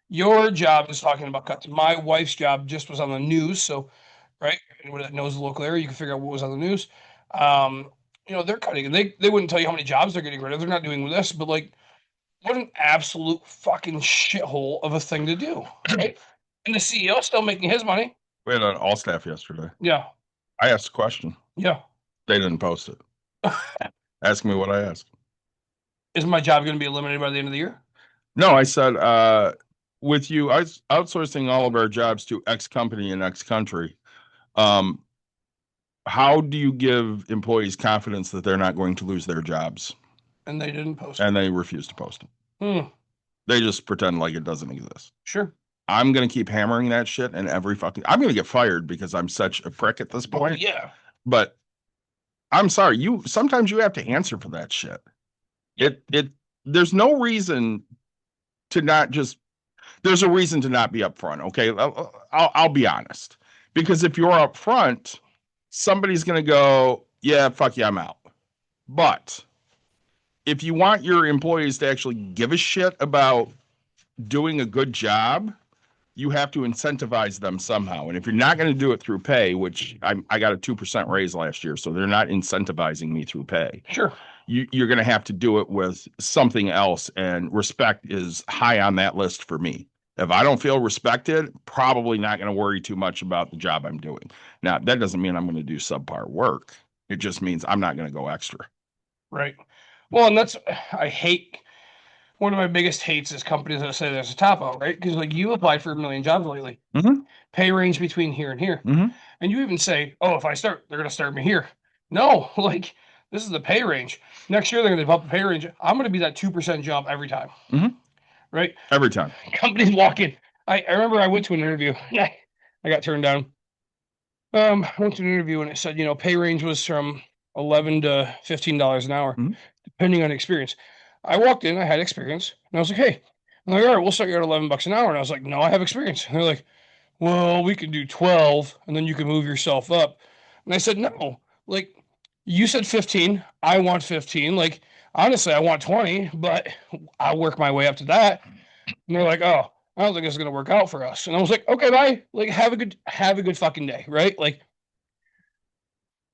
Your job is talking about cuts. My wife's job just was on the news. So, right, anyone that knows the local area, you can figure out what was on the news. They're cutting, and they wouldn't tell you how many jobs they're getting rid of. They're not doing this, but like, what an absolute fucking shithole of a thing to do, right? And the CEO is still making his money. We had an all staff yesterday. Yeah, I asked a question. yeah. They didn't post it. Ask me what I asked. Is my job going to be eliminated by the end of the year? No, I said, with you outsourcing all of our jobs to X company in X country, how do you give employees confidence that they're not going to lose their jobs? And they didn't post And they refuse to post it. They just pretend like it doesn't exist. Sure. I'm going to keep hammering that shit and I'm going to get fired because I'm such a prick at this point. Yeah. But I'm sorry, sometimes you have to answer for that shit. There's no reason to not just, there's a reason to not be upfront. Okay. I'll be honest, because if you're upfront, somebody's going to go, yeah, fuck you, I'm out. But if you want your employees to actually give a shit about doing a good job, you have to incentivize them somehow. And if you're not going to do it through pay, which I got a 2% raise last year, so they're not incentivizing me through pay. Sure. You're going to have to do it with something else. And respect is high on that list for me. If I don't feel respected, probably not going to worry too much about the job I'm doing. Now, that doesn't mean I'm going to do subpar work. It just means I'm not going to go extra. Right. Well, and I hate, one of my biggest hates is companies that say there's a top out, right? Because like you applied for 1 million jobs lately, pay range between here and here. And you even say, oh, if I start, they're going to start me here. No, like this is the pay range. Next year, they're going to bump the pay range. I'm going to be that 2% jump every time. Right? Every time. Companies walk in. I remember I went to an interview. I got turned down. I went to an interview and it said, pay range was from $11 to $15 an hour, depending on experience. I walked in, I had experience, and I was like, hey, I'm like, all right, we'll start you at $11 an hour. And I was like, no, I have experience. And they're like, well, we can do 12 and then you can move yourself up. And I said, no, like you said 15, I want 15. Like, honestly, I want 20, but I'll work my way up to that. And they're like, oh, I don't think this is going to work out for us. And I was like, okay, bye. Like, have a good fucking day. Right. Like,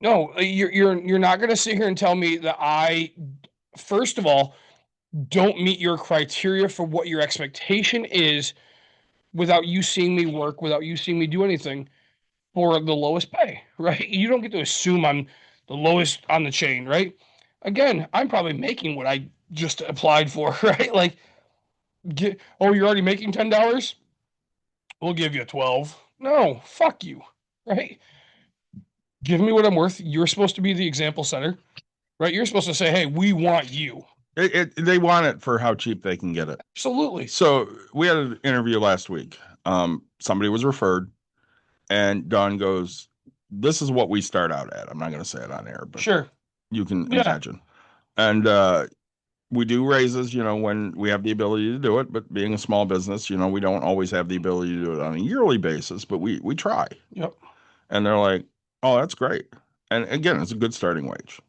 no, you're not going to sit here and tell me that I, first of all, don't meet your criteria for what your expectation is without you seeing me work, without you seeing me do anything for the lowest pay, right? You don't get to assume I'm the lowest on the chain, right? Again, I'm probably making what I just applied for, right? Like, you're already making $10? We'll give you 12. No, fuck you, right? Give me what I'm worth. You're supposed to be the example setter, right? You're supposed to say, hey, we want you. They want it for how cheap they can get it. Absolutely. So we had an interview last week. Somebody was referred, and Don goes, "This is what we start out at." I'm not going to say it on air, but Sure. you can Yeah. imagine. And we do raises, when we have the ability to do it. But being a small business, we don't always have the ability to do it on a yearly basis. But we try. Yep. And they're like, "Oh, that's great." And again, it's a good starting wage.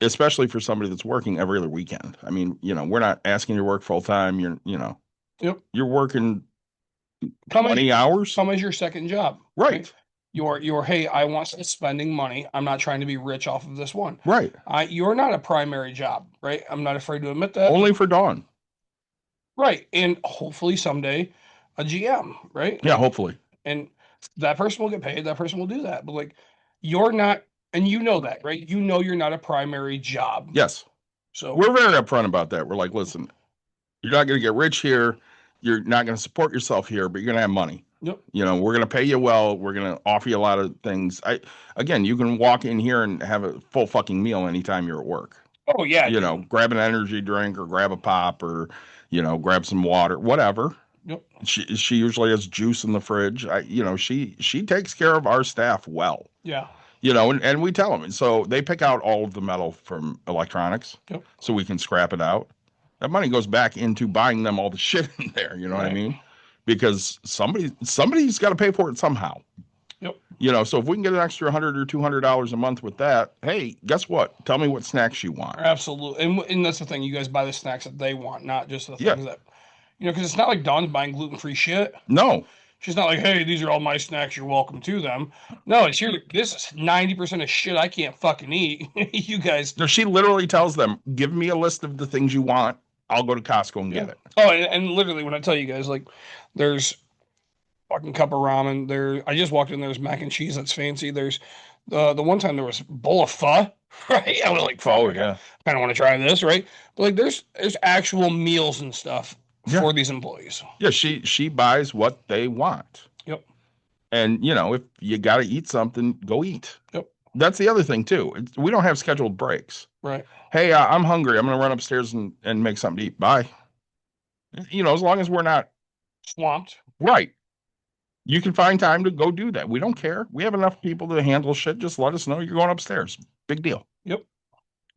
Especially for somebody that's working every other weekend. I mean, we're not asking you to work full time. Yep. You're working Come 20 hours. Come as your second job. Right. Your hey, I want spending money. I'm not trying to be rich off of this one. Right. You're not a primary job, right? I'm not afraid to admit that. Only for Dawn. Right. And hopefully someday a GM, right? Yeah, hopefully. And that person will get paid. That person will do that. But like, you're not, and you know that, right? You know you're not a primary job. Yes. So we're very upfront about that. We're like, listen, you're not going to get rich here. You're not going to support yourself here, but you're going to have money. Yep. We're going to pay you well. We're going to offer you a lot of things. Again, you can walk in here and have a full fucking meal anytime you're at work. Oh yeah. Grab an energy drink or grab a pop or, grab some water, whatever. Yep. She usually has juice in the fridge. She takes care of our staff well. Yeah. And we tell them. And so they pick out all of the metal from electronics. Yep. So we can scrap it out. That money goes back into buying them all the shit in there. You know what I mean? Because somebody's got to pay for it somehow. Yep. So if we can get an extra $100 or $200 a month with that, hey, guess what? Tell me what snacks you want. Absolutely. And that's the thing. You guys buy the snacks that they want, not just the things that, because it's not like Dawn's buying gluten-free shit. No. She's not like, hey, these are all my snacks. You're welcome to them. No, it's here. This is 90% of shit I can't fucking eat. You guys. No, she literally tells them, give me a list of the things you want. I'll go to Costco and get it. Oh, and literally when I tell you guys, like, there's fucking cup of ramen. I just walked in, there's mac and cheese that's fancy. There's the one time there was a bowl of pho, right? I was like, pho, yeah. I kind of want to try this, right? But like, there's actual meals and stuff for these employees. Yeah, she buys what they want. Yep. And, if you got to eat something, go eat. Yep. That's the other thing, too. We don't have scheduled breaks. Right. Hey, I'm hungry. I'm going to run upstairs and make something to eat. Bye. As long as we're not swamped. Right. You can find time to go do that. We don't care. We have enough people to handle shit. Just let us know you're going upstairs. Big deal. Yep.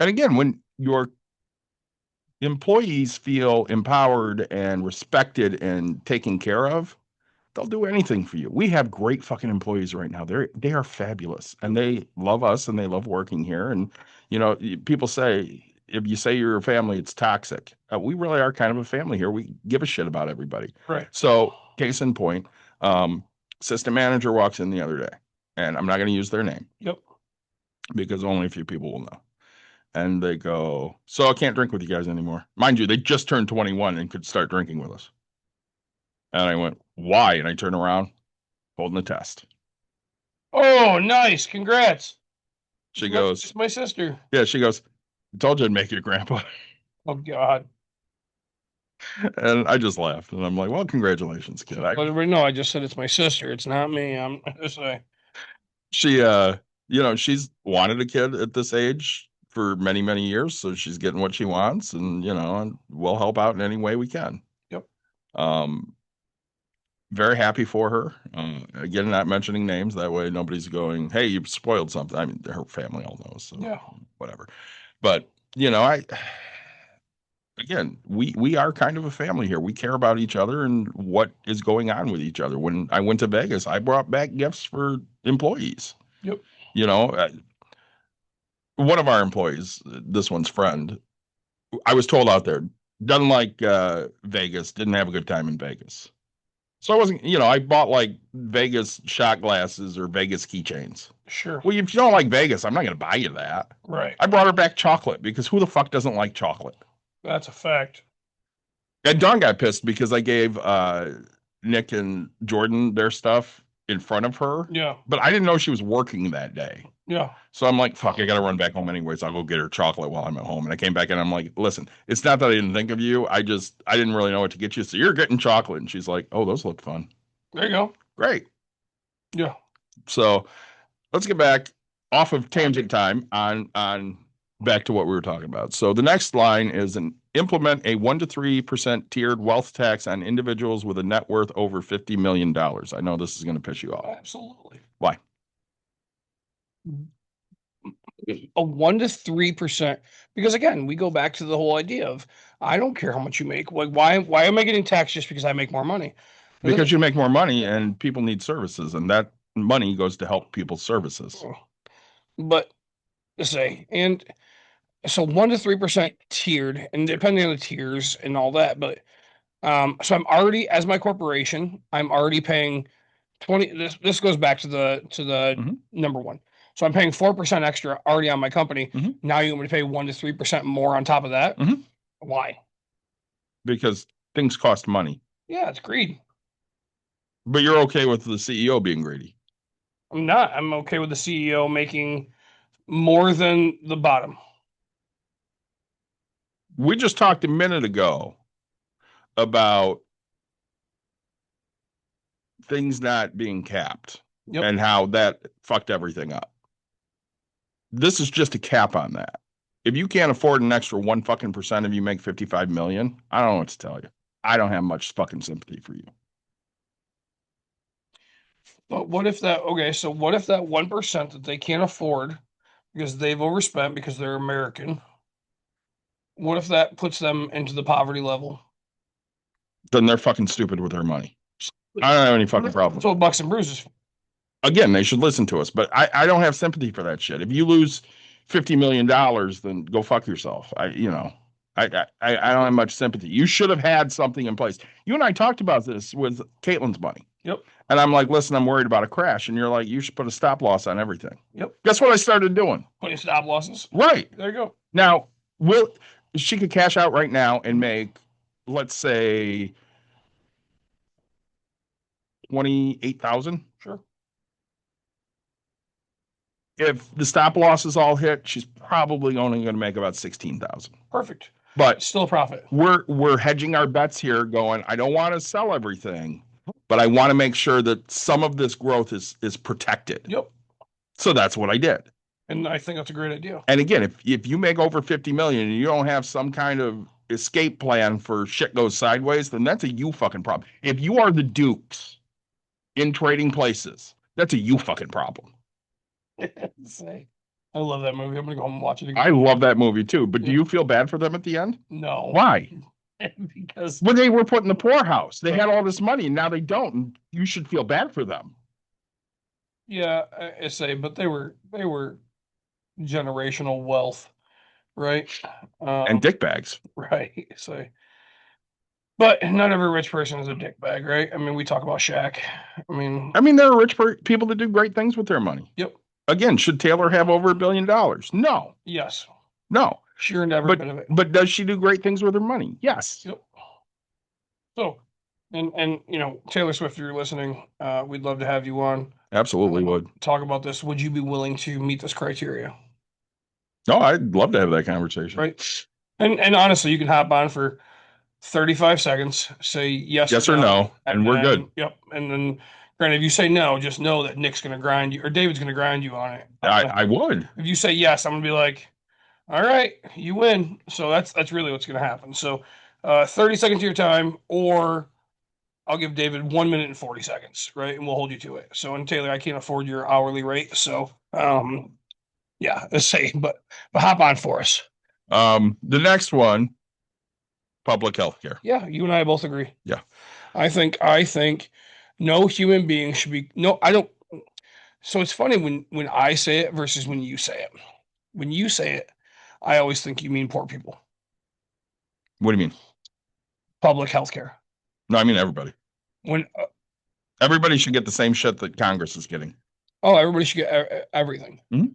And again, when your employees feel empowered and respected and taken care of, they'll do anything for you. We have great fucking employees right now. They are fabulous, and they love us and they love working here. And people say, if you say you're a family, it's toxic. We really are kind of a family here. We give a shit about everybody. Right. So, case in point, system manager walks in the other day, and I'm not going to use their name. Yep. Because only a few people will know. And they go, so I can't drink with you guys anymore. Mind you, they just turned 21 and could start drinking with us. And I went, why? And I turned around, holding the test. Oh, nice. Congrats. She goes, it's my sister. Yeah, she goes, I told you I'd make you grandpa. Oh, God. And I just laughed. And I'm like, well, congratulations, kid. No, I just said it's my sister. It's not me. I'm just saying. She, she's wanted a kid at this age for many, many years. So she's getting what she wants. And, and we'll help out in any way we can. Yep. Very happy for her. Again, not mentioning names. That way nobody's going, hey, you've spoiled something. I mean, her family all knows. So whatever. But, again, we are kind of a family here. We care about each other and what is going on with each other. When I went to Vegas, I brought back gifts for employees. Yep. One of our employees, this one's friend, I was told out there, doesn't like Vegas, didn't have a good time in Vegas. So I wasn't, I bought like Vegas shot glasses or Vegas keychains. Sure. Well, if you don't like Vegas, I'm not going to buy you that. Right. I brought her back chocolate because who the fuck doesn't like chocolate? That's a fact. And Dawn got pissed because I gave Nick and Jordan their stuff in front of her. Yeah. But I didn't know she was working that day. Yeah. So I'm like, fuck, I got to run back home anyways. I'll go get her chocolate while I'm at home. And I came back and I'm like, listen, it's not that I didn't think of you. I didn't really know what to get you. So you're getting chocolate. And she's like, oh, those look fun. There you go. Great. Yeah. So let's get back off of tangent time on back to what we were talking about. So the next line is implement a 1 to 3% tiered wealth tax on individuals with a net worth over $50 million. I know this is going to piss you off. Absolutely. Why? A 1 to 3%, because again, we go back to the whole idea of I don't care how much you make. Like, why am I getting taxed just because I make more money? Because you make more money and people need services, and that money goes to help people's services. But say, and so 1 to 3% tiered, and depending on the tiers and all that. But so I'm already, as my corporation, I'm already paying 20. This goes back to the number one. So I'm paying 4% extra already on my company. Now you're going to pay 1 to 3% more on top of that. Why? Because things cost money. Yeah, it's greed. But you're okay with the CEO being greedy. I'm not. I'm okay with the CEO making more than the bottom. We just talked a minute ago about things not being capped and how that fucked everything up. This is just a cap on that. If you can't afford an extra 1 fucking percent if you make 55 million, I don't know what to tell you. I don't have much fucking sympathy for you. But what if that, okay, so what if that 1% that they can't afford because they've overspent because they're American, what if that puts them into the poverty level? Then they're fucking stupid with their money. I don't have any fucking problem. So Bucks and Bruises. Again, they should listen to us, but I don't have sympathy for that shit. If you lose $50 million, then go fuck yourself. I don't have much sympathy. You should have had something in place. You and I talked about this with Caitlin's money. Yep. And I'm like, listen, I'm worried about a crash. And you're like, you should put a stop loss on everything. Yep. Guess what I started doing? Putting stop losses. Right. There you go. Now, she could cash out right now and make, let's say, 28,000. Sure. If the stop losses all hit, she's probably only going to make about 16,000. Perfect. But still a profit. We're hedging our bets here, going, I don't want to sell everything, but I want to make sure that some of this growth is protected. Yep. So that's what I did. And I think that's a great idea. And again, if you make over 50 million and you don't have some kind of escape plan for shit goes sideways, then that's a you fucking problem. If you are the Dukes in Trading Places, that's a you fucking problem. I love that movie. I'm gonna go home and watch it again. I love that movie too. But do you feel bad for them at the end? No. Why? Because when they were put in the poorhouse, they had all this money, and now they don't. And you should feel bad for them. Yeah, I say, but they were generational wealth, right? And dickbags, right? So, but not every rich person is a dickbag, right? I mean, we talk about Shaq. I mean, there are rich people that do great things with their money. Yep. Again, should Taylor have over $1 billion? No. Yes. No. She earned every bit of it. But does she do great things with her money? Yes. Yep. So, and Taylor Swift, if you're listening, we'd love to have you on. Absolutely would. Talk about this. Would you be willing to meet this criteria? No, I'd love to have that conversation. Right. And honestly, you can hop on for 35 seconds, say yes or no, and we're good. Yep. And then, granted, if you say no, just know that Nick's going to grind you, or David's going to grind you on it. I would. If you say yes, I'm going to be like, all right, you win. So that's really what's going to happen. So 30 seconds of your time, or I'll give David 1 minute and 40 seconds, right? And we'll hold you to it. So, and Taylor, I can't afford your hourly rate. So, yeah, let's say, but hop on for us. The next one, public health care. Yeah, you and I both agree. Yeah. I think no human being should be, no, I don't. So it's funny when I say it versus when you say it. When you say it, I always think you mean poor people. What do you mean? Public health care. No, I mean everybody. When everybody should get the same shit that Congress is getting. Oh, everybody should get everything. Mm-hmm.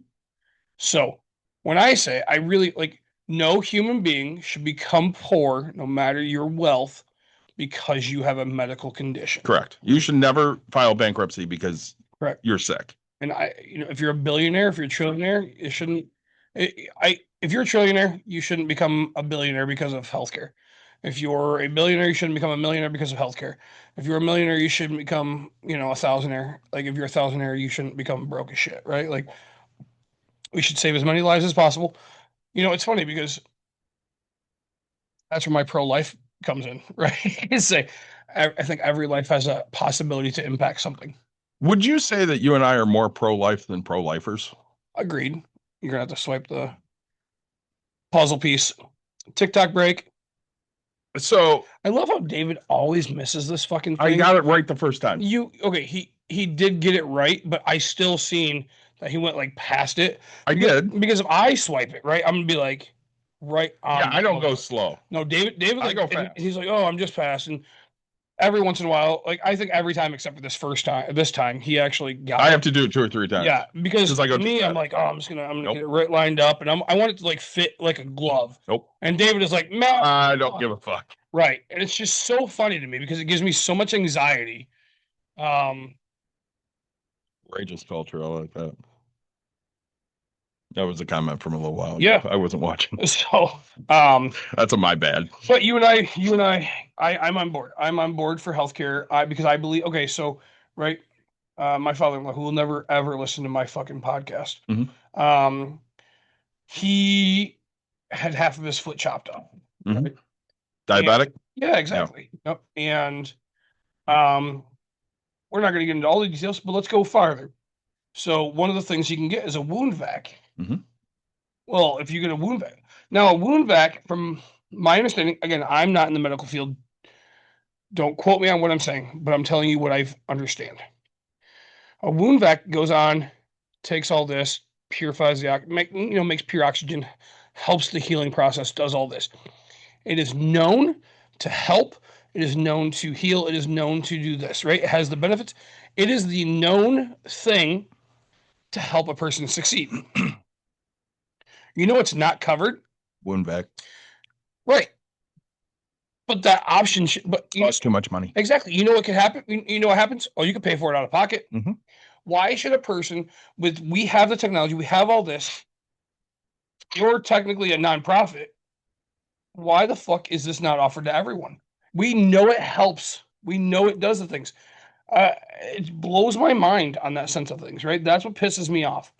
So when I say, I really like, No human being should become poor, no matter your wealth, because you have a medical condition. Correct. You should never file bankruptcy because Correct. you're sick. And if you're a billionaire, if you're a trillionaire, it shouldn't. If you're a trillionaire, you shouldn't become a billionaire because of healthcare. If you're a billionaire, you shouldn't become a millionaire because of healthcare. If you're a millionaire, you shouldn't become, a thousandaire. Like if you're a thousandaire, you shouldn't become broke as shit, right? Like we should save as many lives as possible. It's funny because that's where my pro-life comes in, right? I think every life has a possibility to impact something. Would you say that you and I are more pro-life than pro-lifers? Agreed. You're gonna have to swipe the puzzle piece. TikTok break. So I love how David always misses this fucking thing. I got it right the first time. He did get it right, but I still seen that he went like past it. I did. Because if I swipe it, right, I'm gonna be like right on. Yeah, I don't go slow. No, David I go fast. He's like, oh, I'm just passing. Every once in a while, like I think every time except for this time, he actually got I it. have to do it 2 or 3 times. Yeah, because I go to me, I'm like, oh, I'm gonna Nope. get it right lined up, and I want it to like fit like a glove. Nope. And David is like, no, I don't give a fuck. right, and it's just so funny to me because it gives me so much anxiety. Outrageous culture, I like that. That was a comment from a little while ago. Yeah. I wasn't watching. So, That's my bad. but you and I, I'm on board. I'm on board for healthcare. Because I believe. Okay, so right, my father-in-law, who will never ever listen to my fucking podcast, he had half of his foot chopped off. Mhm. Right? Diabetic? Yeah, exactly. Yep. And we're not going to get into all the details, but let's go farther. So one of the things you can get is a wound vac. Mhm. Well, if you get a wound vac. Now, a wound vac, from my understanding, again, I'm not in the medical field. Don't quote me on what I'm saying, but I'm telling you what I understand. A wound vac goes on, takes all this, purifies the makes pure oxygen, helps the healing process, does all this. It is known to help. It is known to heal. It is known to do this, right? It has the benefits. It is the known thing to help a person succeed. It's not covered. Wound vac. Right. But that option Costs too much money. Exactly. You know what could happen? You know what happens? Oh, you can pay for it out of pocket. Mhm. Why should a person we have the technology, we have all this, you're technically a nonprofit. Why the fuck is this not offered to everyone? We know it helps. We know it does the things. It blows my mind on that sense of things, right? That's what pisses me off.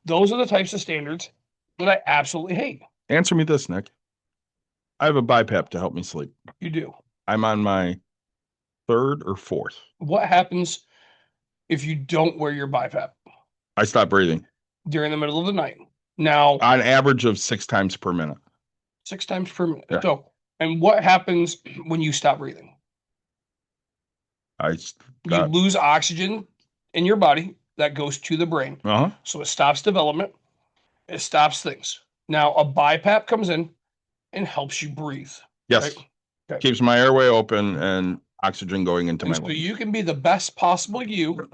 Those are the types of standards that I absolutely hate. Answer me this, Nick. I have a BiPAP to help me sleep. You do. I'm on my 3rd or 4th. What happens if you don't wear your BiPAP? I stop breathing. During the middle of the night. Now, on average of 6 times per minute. 6 times per minute. Yeah. So, and what happens when you stop breathing? You lose oxygen in your body that goes to the brain. So it stops development. It stops things. Now, a BiPAP comes in and helps you breathe. Yes. Right? Okay. Keeps my airway open and oxygen going into my So lungs. you can be the best possible you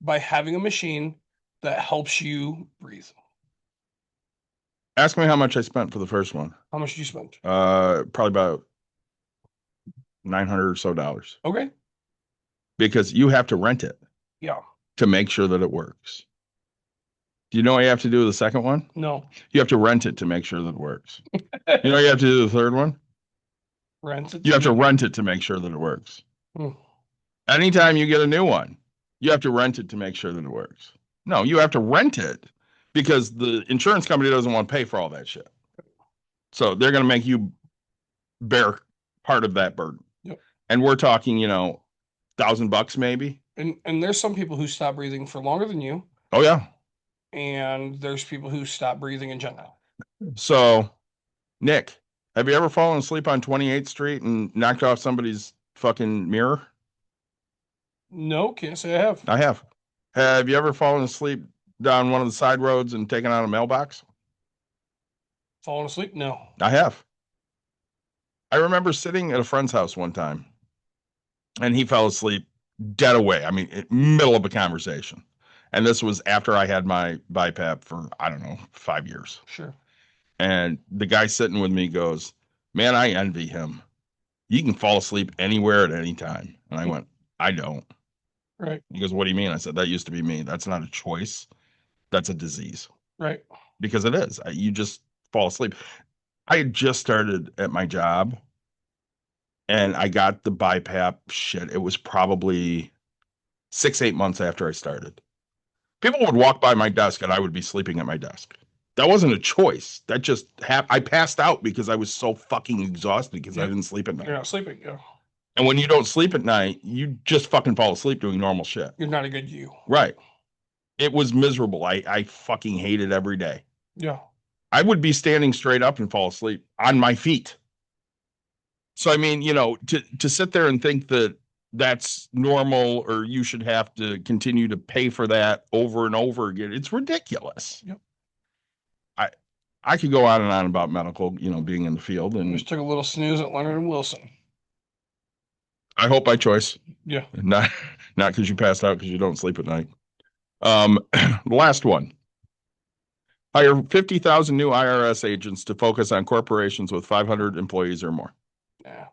by having a machine that helps you breathe. Ask me how much I spent for the first one. How much did you spend? Probably about $900 or so. Okay. Because you have to rent it. Yeah. To make sure that it works. Do you know what you have to do with the second one? No. You have to rent it to make sure that it works. You know what you have to do with the third one? Rent it. You have to rent it to make sure that it works. Hmm. Anytime you get a new one, you have to rent it to make sure that it works. No, you have to rent it because the insurance company doesn't want to pay for all that shit. So they're going to make you bear part of that burden. Yep. And we're talking, $1,000 maybe. And there's some people who stop breathing for longer than you. Oh yeah. And there's people who stop breathing in general. So, Nick, have you ever fallen asleep on 28th Street and knocked off somebody's fucking mirror? No, can't say I have. I have. Have you ever fallen asleep down one of the side roads and taken out a mailbox? Fallen asleep? No. I have. I remember sitting at a friend's house one time and he fell asleep dead away. I mean, middle of a conversation. And this was after I had my BiPAP for, 5 years. Sure. And the guy sitting with me goes, man, I envy him. You can fall asleep anywhere at any time. And I went, I don't. Right. He goes, what do you mean? I said, that used to be me. That's not a choice. That's a disease. Right. Because it is. You just fall asleep. I had just started at my job and I got the BiPAP shit. It was probably 6-8 months after I started. People would walk by my desk and I would be sleeping at my desk. That wasn't a choice. That just happened. I passed out because I was so fucking exhausted because I didn't sleep at night. You're not sleeping. Yeah. And when you don't sleep at night, you just fucking fall asleep doing normal shit. You're not a good you. Right. It was miserable. I fucking hated every day. Yeah. I would be standing straight up and fall asleep on my feet. So, I mean, to sit there and think that that's normal or you should have to continue to pay for that over and over again, it's ridiculous. Yep. I could go on and on about medical, being in the field. And just took a little snooze at Leonard and Wilson. I hope by choice. Yeah. Not because you passed out because you don't sleep at night. The last one. Hire 50,000 new IRS agents to focus on corporations with 500 employees or more. Yeah.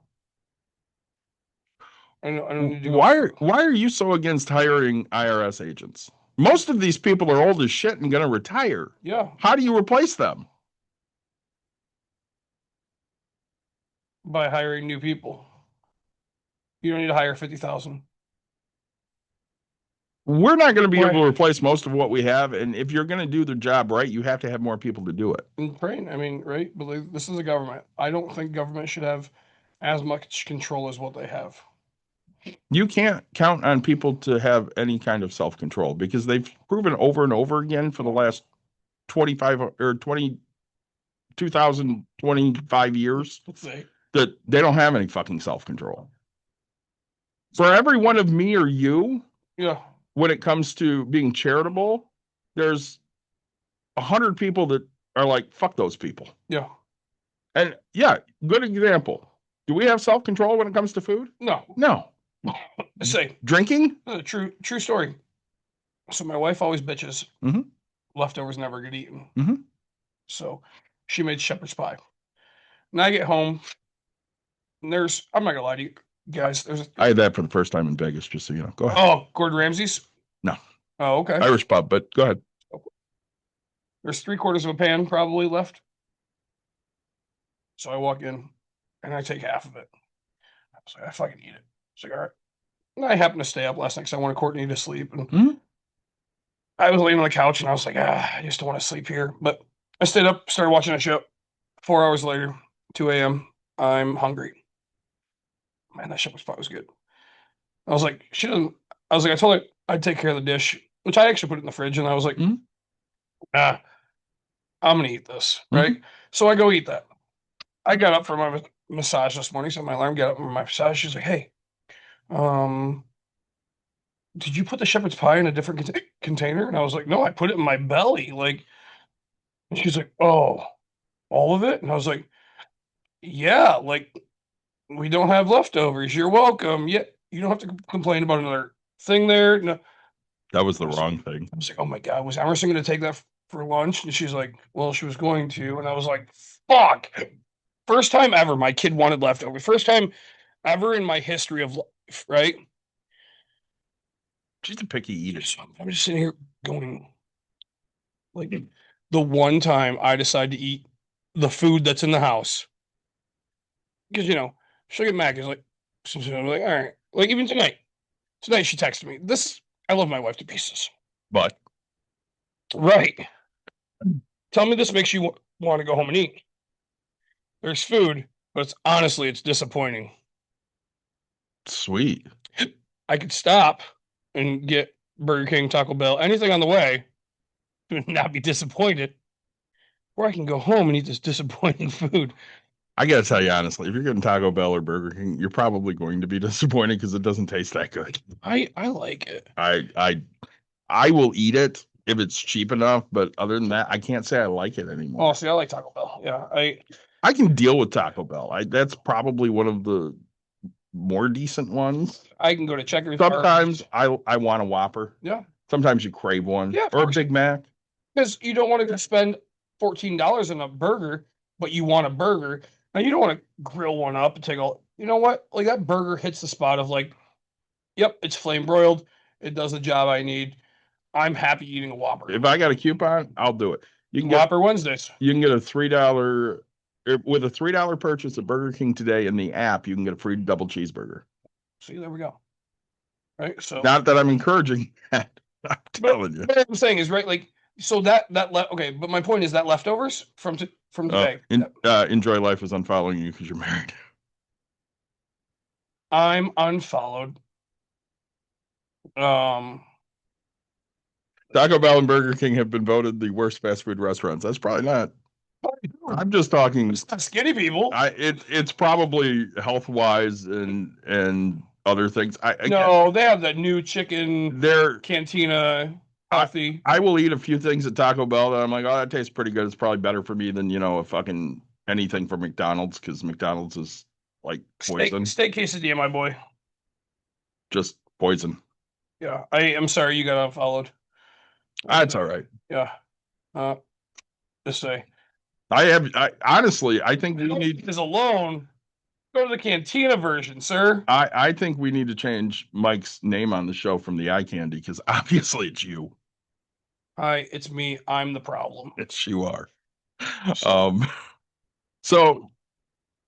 I don't need to go. Why are you so against hiring IRS agents? Most of these people are old as shit and going to retire. Yeah. How do you replace them? By hiring new people. You don't need to hire 50,000. We're not going to be Right. able to replace most of what we have. And if you're going to do the job right, you have to have more people to do it. Right. I mean, right. But this is a government. I don't think government should have as much control as what they have. You can't count on people to have any kind of self-control because they've proven over and over again for the last 2,025 years Let's say. that they don't have any fucking self-control. For every one of me or you, Yeah. when it comes to being charitable, there's 100 people that are like, fuck those people. Yeah. And yeah, good example. Do we have self-control when it comes to food? No. No. I say Drinking? true story. So my wife always bitches. Mhm. Leftovers never get eaten. Mhm. So she made shepherd's pie. And I get home, and I'm not gonna lie to you guys, I had that for the first time in Vegas, just so you know. Go ahead. oh, Gordon Ramsay's? No. Oh, okay. Irish pub, but go ahead. There's 3/4 of a pan probably left. So I walk in and I take half of it. I was like, I fucking eat it. It's like, all right. And I happened to stay up last night because I wanted Courtney to sleep. And Mhm. I was laying on the couch and I was like, I just don't want to sleep here. But I stayed up, started watching a show. 4 hours later, 2 a.m., I'm hungry. Man, that shepherd's pie was good. I was like, I told her I'd take care of the dish, which I actually put it in the fridge. And I was like, Mhm. I'm going to eat this. Mhm. Right. So I go eat that. I got up for my massage this morning. So my alarm got up for my massage. She's like, hey, did you put the shepherd's pie in a different container? And I was like, no, I put it in my belly. Like, and she's like, oh, all of it? And I was like, yeah, like, we don't have leftovers. You're welcome. Yeah, you don't have to complain about another thing there. No. That was the wrong thing. I was like, oh my God, was Emerson going to take that for lunch? And she's like, well, she was going to. And I was like, fuck. First time ever my kid wanted leftovers. First time ever in my history of life, right? She's a picky eater. I'm just sitting here going, like, the one time I decide to eat the food that's in the house. Because, she'll get mad. Because, like, I'm like, all right. Like, even tonight she texted me. I love my wife to pieces. But Right. Tell me this makes you want to go home and eat. There's food, but it's disappointing. sweet. I could stop and get Burger King, Taco Bell, anything on the way, and not be disappointed. Or I can go home and eat this disappointing food. I gotta tell you honestly, if you're getting Taco Bell or Burger King, you're probably going to be disappointed because it doesn't taste that good. I like it. I will eat it if it's cheap enough, but other than that, I can't say I like it anymore. Oh, see, I like Taco Bell. Yeah, I can deal with Taco Bell. That's probably one of the more decent ones. I can go to Checkers. Sometimes I want a Whopper. Yeah. Sometimes you crave one. Yeah, of Or a course. Big Mac. Because you don't want to spend $14 on a burger, but you want a burger. Now you don't want to grill one up and take all, you know what? Like that burger hits the spot of like, yep, it's flame broiled. It does the job I need. I'm happy eating a Whopper. If I got a coupon, I'll do it. You can Whopper Wednesdays. You can get a $3 with a $3 purchase at Burger King today in the app. You can get a free double cheeseburger. See, there we go. Right. So not that I'm encouraging that. I'm telling you. But what I'm saying is right. Like so that okay. But my point is that leftovers from today. Enjoy life is unfollowing you because you're married. I'm unfollowed. Taco Bell and Burger King have been voted the worst fast food restaurants. That's probably not. I'm just talking skinny people. It's probably health wise and other things. No, they have that new chicken. Their cantina healthy. I will eat a few things at Taco Bell that I'm like, oh, that tastes pretty good. It's probably better for me than a fucking anything from McDonald's because McDonald's is like poison. Steak quesadilla, my boy. Just poison. Yeah, I am sorry you got unfollowed. That's all right. Yeah. Just say. Honestly, I think we need is alone. Go to the Cantina version, sir. I think we need to change Mike's name on the show from the eye candy because obviously it's you. Hi, it's me. I'm the problem. It's you are. So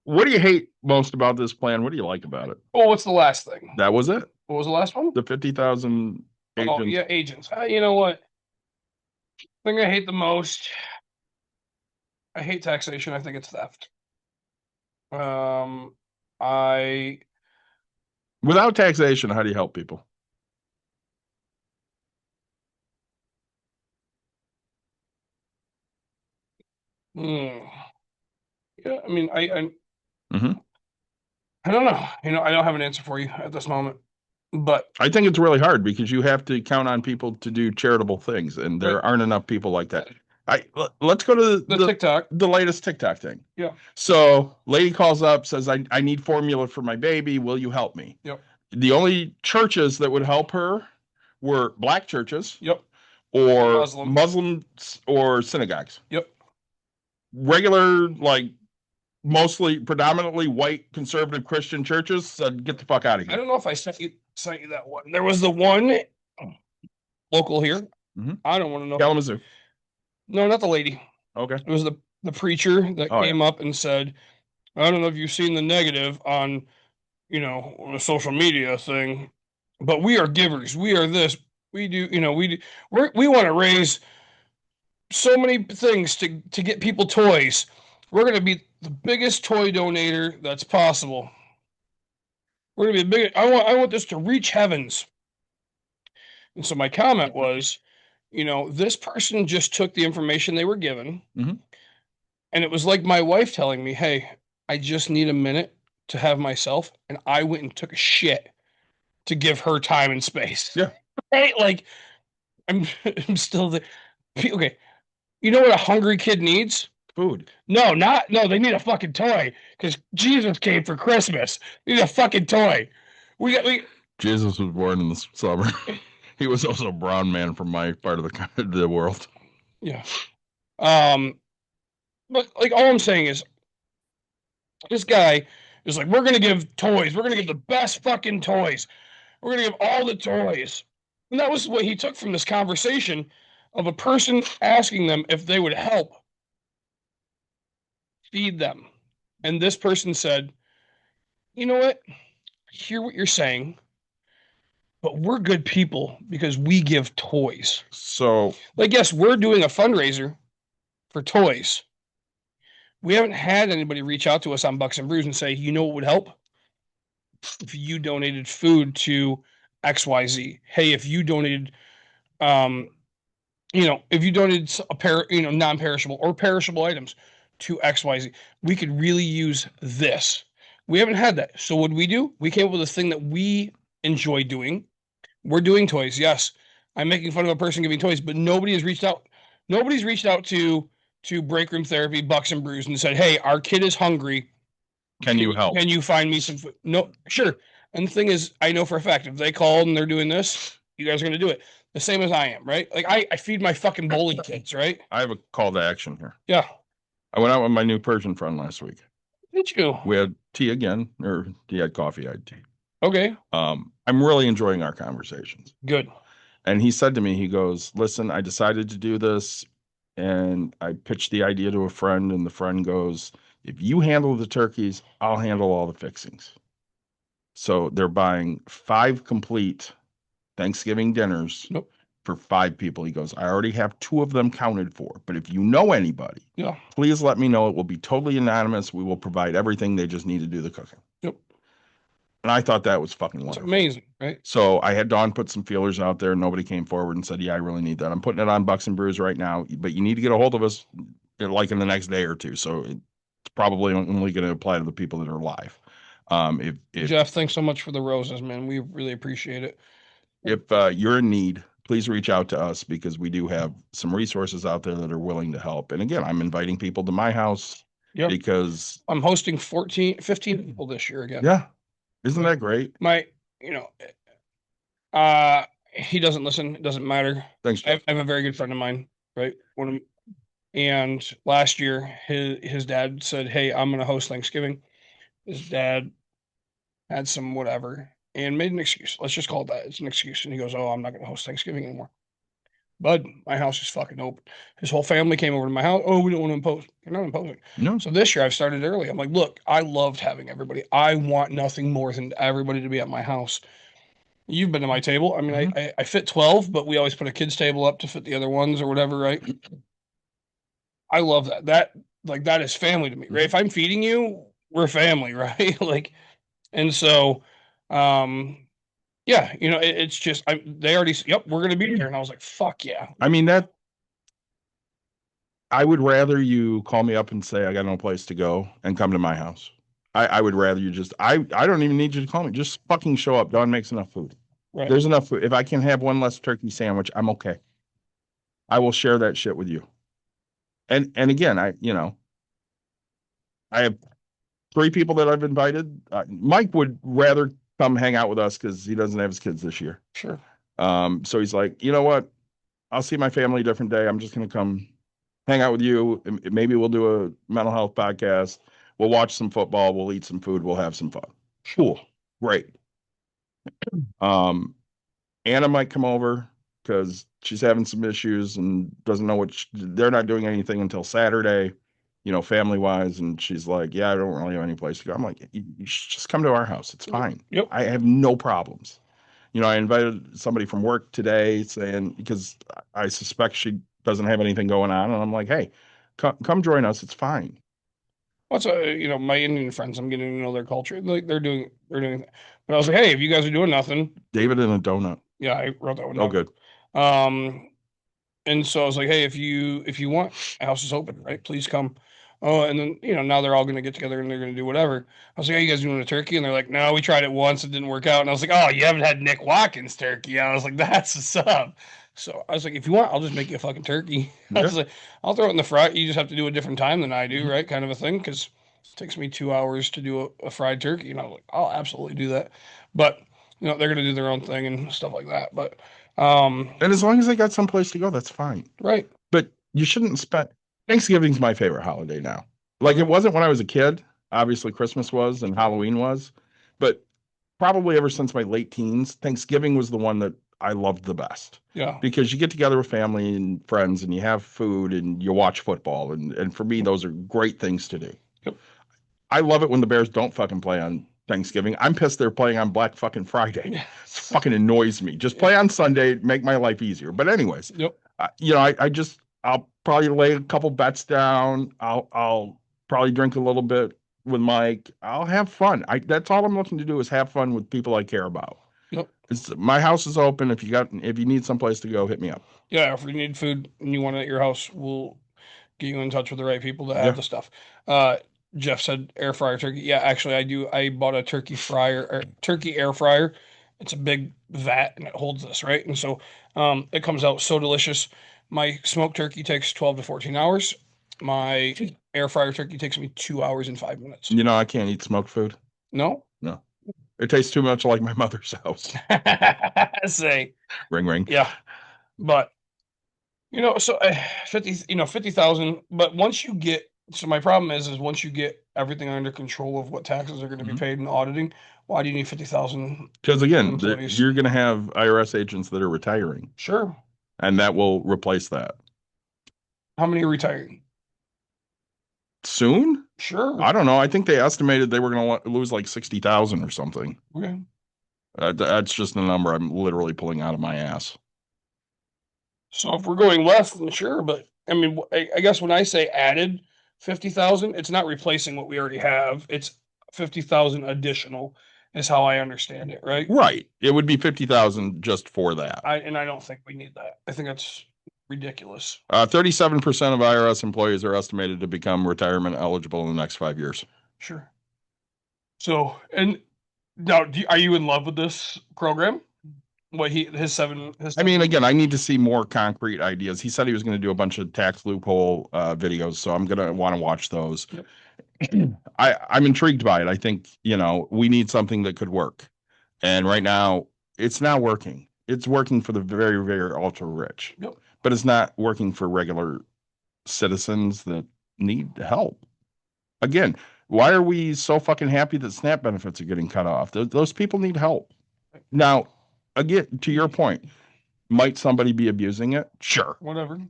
what do you hate most about this plan? What do you like about it? Oh, what's the last thing? That was it. What was the last one? The 50,000 agents. Oh, yeah, agents. You know what? The thing I hate the most. I hate taxation. I think it's theft. Without taxation, how do you help people? Yeah, I mean, I mm-hmm. I don't know. I don't have an answer for you at this moment. But I think it's really hard because you have to count on people to do charitable things, and there aren't enough people like that. Let's go to the TikTok, the latest TikTok thing. Yeah. So, lady calls up, says, "I need formula for my baby. Will you help me?" Yep. The only churches that would help her were black churches. Yep. Or Muslims or synagogues. Yep. Regular, like mostly predominantly white conservative Christian churches said, "Get the fuck out of here." I don't know if I sent you that one. There was the one local here. Mm-hmm. I don't want to know. Kalamazoo. No, not the lady. Okay. It was the preacher that came up and said, I don't know if you've seen the negative on, the social media thing, but we are givers. We are this. We do, we want to raise so many things to get people toys. We're going to be the biggest toy donator that's possible. We're going to be the biggest. I want this to reach heavens. And so my comment was, this person just took the information they were given. Mm-hmm. And it was like my wife telling me, hey, I just need a minute to have myself. And I went and took a shit to give her time and space. Yeah. Right? Like, I'm still there. Okay. You know what a hungry kid needs? Food. No, they need a fucking toy. Because Jesus came for Christmas. They need a fucking toy. Jesus was born in the summer. He was also a brown man from my part of the world. Yeah. But like all I'm saying is this guy is like, we're going to give toys. We're going to give the best fucking toys. We're going to give all the toys. And that was what he took from this conversation of a person asking them if they would help feed them. And this person said, you know what? I hear what you're saying, but we're good people because we give toys. So, like, yes, we're doing a fundraiser for toys. We haven't had anybody reach out to us on Bucks and Brews and say, you know what would help? If you donated food to XYZ. Hey, if you donated, if you donated non-perishable or perishable items to XYZ, we could really use this. We haven't had that. So what do? We came up with a thing that we enjoy doing. We're doing toys. Yes. I'm making fun of a person giving toys, but nobody has reached out. Nobody's reached out to Break Room Therapy, Bucks and Brews, and said, hey, our kid is hungry. Can you help? Can you find me some food? No, sure. And the thing is, I know for a fact, if they called and they're doing this, you guys are going to do it. the same as I am, right? Like I feed my fucking bowling kids, right? I have a call to action here. Yeah. I went out with my new Persian friend last week. Did you? We had tea again, or he had coffee, I had tea. Okay. I'm really enjoying our conversations. Good. And he said to me, he goes, listen, I decided to do this. And I pitched the idea to a friend, and the friend goes, if you handle the turkeys, I'll handle all the fixings. So they're buying 5 complete Thanksgiving dinners Nope. for 5 people. He goes, I already have 2 of them counted for, but if you know anybody, Yeah. please let me know. It will be totally anonymous. We will provide everything. They just need to do the cooking. Yep. And I thought that was fucking It's wonderful. amazing, right? So I had Dawn put some feelers out there. Nobody came forward and said, yeah, I really need that. I'm putting it on Bucks and Brews right now, but you need to get a hold of us like in the next day or two. So it's probably only going to apply to the people that are live. If Jeff, thanks so much for the roses, man. We really appreciate it. If you're in need, please reach out to us because we do have some resources out there that are willing to help. And again, I'm inviting people to my house because I'm hosting 15 people this year again. Yeah. Isn't that great? He doesn't listen. It doesn't matter. Thanks, I Jeff. have a very good friend of mine, right? And last year, his dad said, hey, I'm going to host Thanksgiving. His dad had some whatever and made an excuse. Let's just call it that. It's an excuse. And he goes, oh, I'm not going to host Thanksgiving anymore. Bud, my house is fucking open. His whole family came over to my house. Oh, we don't want to impose. You're not imposing. No. So this year I've started early. I'm like, look, I loved having everybody. I want nothing more than everybody to be at my house. You've been to my table. I mean, I fit 12, but we always put a kid's table up to fit the other ones or whatever, right? I love that. That is family to me, right? If I'm feeding you, we're family, right? And so, yeah, it's just they already. Yep, we're gonna be here, and I was like, fuck yeah. I mean I would rather you call me up and say I got no place to go and come to my house. I would rather you just I don't even need you to call me. Just fucking show up. Dawn makes enough food. Right. There's enough food. If I can have one less turkey sandwich, I'm okay. I will share that shit with you. And again, I have 3 people that I've invited. Mike would rather come hang out with us because he doesn't have his kids this year. Sure. So he's like, you know what? I'll see my family a different day. I'm just going to come hang out with you. Maybe we'll do a mental health podcast. We'll watch some football. We'll eat some food. We'll have some fun. Cool. Great. Anna might come over because she's having some issues and doesn't know they're not doing anything until Saturday, family wise. And she's like, yeah, I don't really have any place to go. I'm like, you should just come to our house. It's fine. Yep. I have no problems. I invited somebody from work today because I suspect she doesn't have anything going on. And I'm like, hey, come join us. It's fine. What's my Indian friends, I'm getting to know their culture. Like they're doing, but I was like, hey, if you guys are doing nothing. David and a donut. Yeah, I wrote that one down. Oh, good. And so I was like, hey, if you want, my house is open, right? Please come. Oh, and then, now they're all going to get together and they're going to do whatever. I was like, are you guys doing a turkey? And they're like, no, we tried it once. It didn't work out. And I was like, oh, you haven't had Nick Watkins turkey. I was like, that's what's up. So I was like, if you want, I'll just make you a fucking turkey. I was like, I'll throw it in the fry. You just have to do a different time than I do, right? Kind of a thing. Because it takes me 2 hours to do a fried turkey. And I was like, I'll absolutely do that. But, they're going to do their own thing and stuff like that. But, and as long as they got someplace to go, that's fine. Right. But you shouldn't Thanksgiving's my favorite holiday now. Like it wasn't when I was a kid. Obviously Christmas was and Halloween was, but probably ever since my late teens, Thanksgiving was the one that I loved the best. Yeah. Because you get together with family and friends and you have food and you watch football. And for me, those are great things to do. Yep. I love it when the Bears don't fucking play on Thanksgiving. I'm pissed they're playing on Black fucking Friday. It fucking annoys me. Just play on Sunday, make my life easier. But anyways, Yep. I'll probably lay a couple bets down. I'll probably drink a little bit with Mike. I'll have fun. That's all I'm looking to do is have fun with people I care about. Yep. My house is open. If you need someplace to go, hit me up. Yeah, if you need food and you want it at your house, we'll get you in touch with the right people to have the stuff. Jeff said air fryer turkey. Yeah, actually I do. I bought a turkey air fryer. It's a big vat and it holds this, right? And so it comes out so delicious. My smoked turkey takes 12 to 14 hours. My air fryer turkey takes me 2 hours and 5 minutes. I can't eat smoked food. No? No. It tastes too much like my mother's house. Say. Ring, ring. Yeah. But so 50,000. But once you get, so my problem is once you get everything under control of what taxes are going to be paid in auditing, why do you need 50,000 Because again, employees? you're going to have IRS agents that are retiring, Sure. and that will replace that How many are retiring? soon. Sure. I don't know. I think they estimated they were going to lose like 60,000 or something. Okay. That's just a number I'm literally pulling out of my ass. So if we're going less, then sure. But I mean, I guess when I say added 50,000, it's not replacing what we already have. It's 50,000 additional, is how I understand it, right? Right. It would be 50,000 just for that. I don't think we need that. I think that's ridiculous. 37% of IRS employees are estimated to become retirement eligible in the next 5 years. Sure. So, and now, are you in love with this program? What his I mean, again, I need to see more concrete ideas. He said he was going to do a bunch of tax loophole videos, so I'm going to want to watch those. Yep. I'm intrigued by it. I think, we need something that could work. And right now, it's not working. It's working for the very, very ultra rich. Yep. But it's not working for regular citizens that need help. Again, why are we so fucking happy that SNAP benefits are getting cut off? Those people need help. Now, again, to your point, might somebody be abusing it? Sure. Whatever.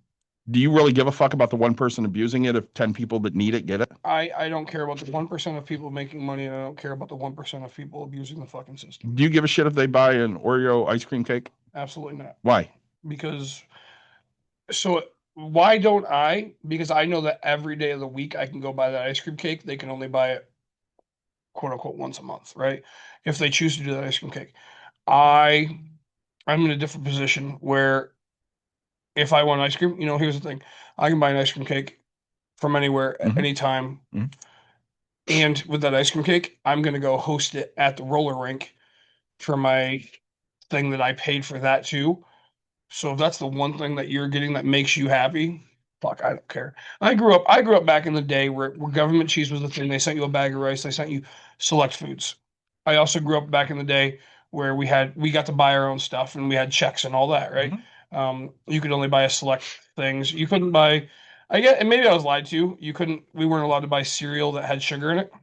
Do you really give a fuck about the one person abusing it if 10 people that need it get it? I don't care about the 1% of people making money, and I don't care about the 1% of people abusing the fucking system. Do you give a shit if they buy an Oreo ice cream cake? Absolutely not. Why? Why don't I? Because I know that every day of the week I can go buy that ice cream cake. They can only buy it, quote unquote, once a month, right? If they choose to do that ice cream cake. I'm in a different position where if I want ice cream, here's the thing. I can buy an ice cream cake from anywhere at any time. Mm-hmm. And with that ice cream cake, I'm going to go host it at the roller rink for my thing that I paid for that too. So if that's the one thing that you're getting that makes you happy, fuck, I don't care. I grew up back in the day where government cheese was the thing. They sent you a bag of rice. They sent you select foods. I also grew up back in the day where we got to buy our own stuff and we had checks and all that, right? Mm-hmm. You could only buy a select things. You couldn't buy, and maybe I was lied to. We weren't allowed to buy cereal that had sugar in it.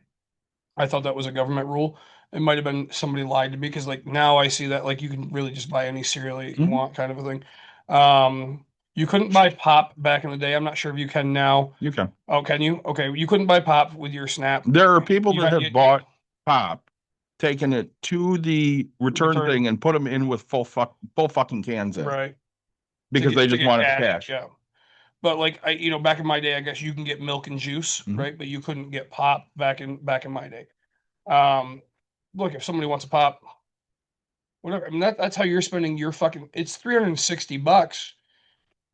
I thought that was a government rule. It might have been somebody lied to me because now I see that you can really just buy any cereal you want, kind of a thing. You couldn't buy pop back in the day. I'm not sure if you can now. You can. Oh, can you? Okay, you couldn't buy pop with your SNAP. There are people that have bought pop, taken it to the return thing, and put them in with full fucking cans in, right? Because they just wanted cash. Yeah. But back in my day, I guess you can get milk and juice, right? But you couldn't get pop back in my day. Look, if somebody wants a pop, whatever. I mean, that's how you're spending your it's $360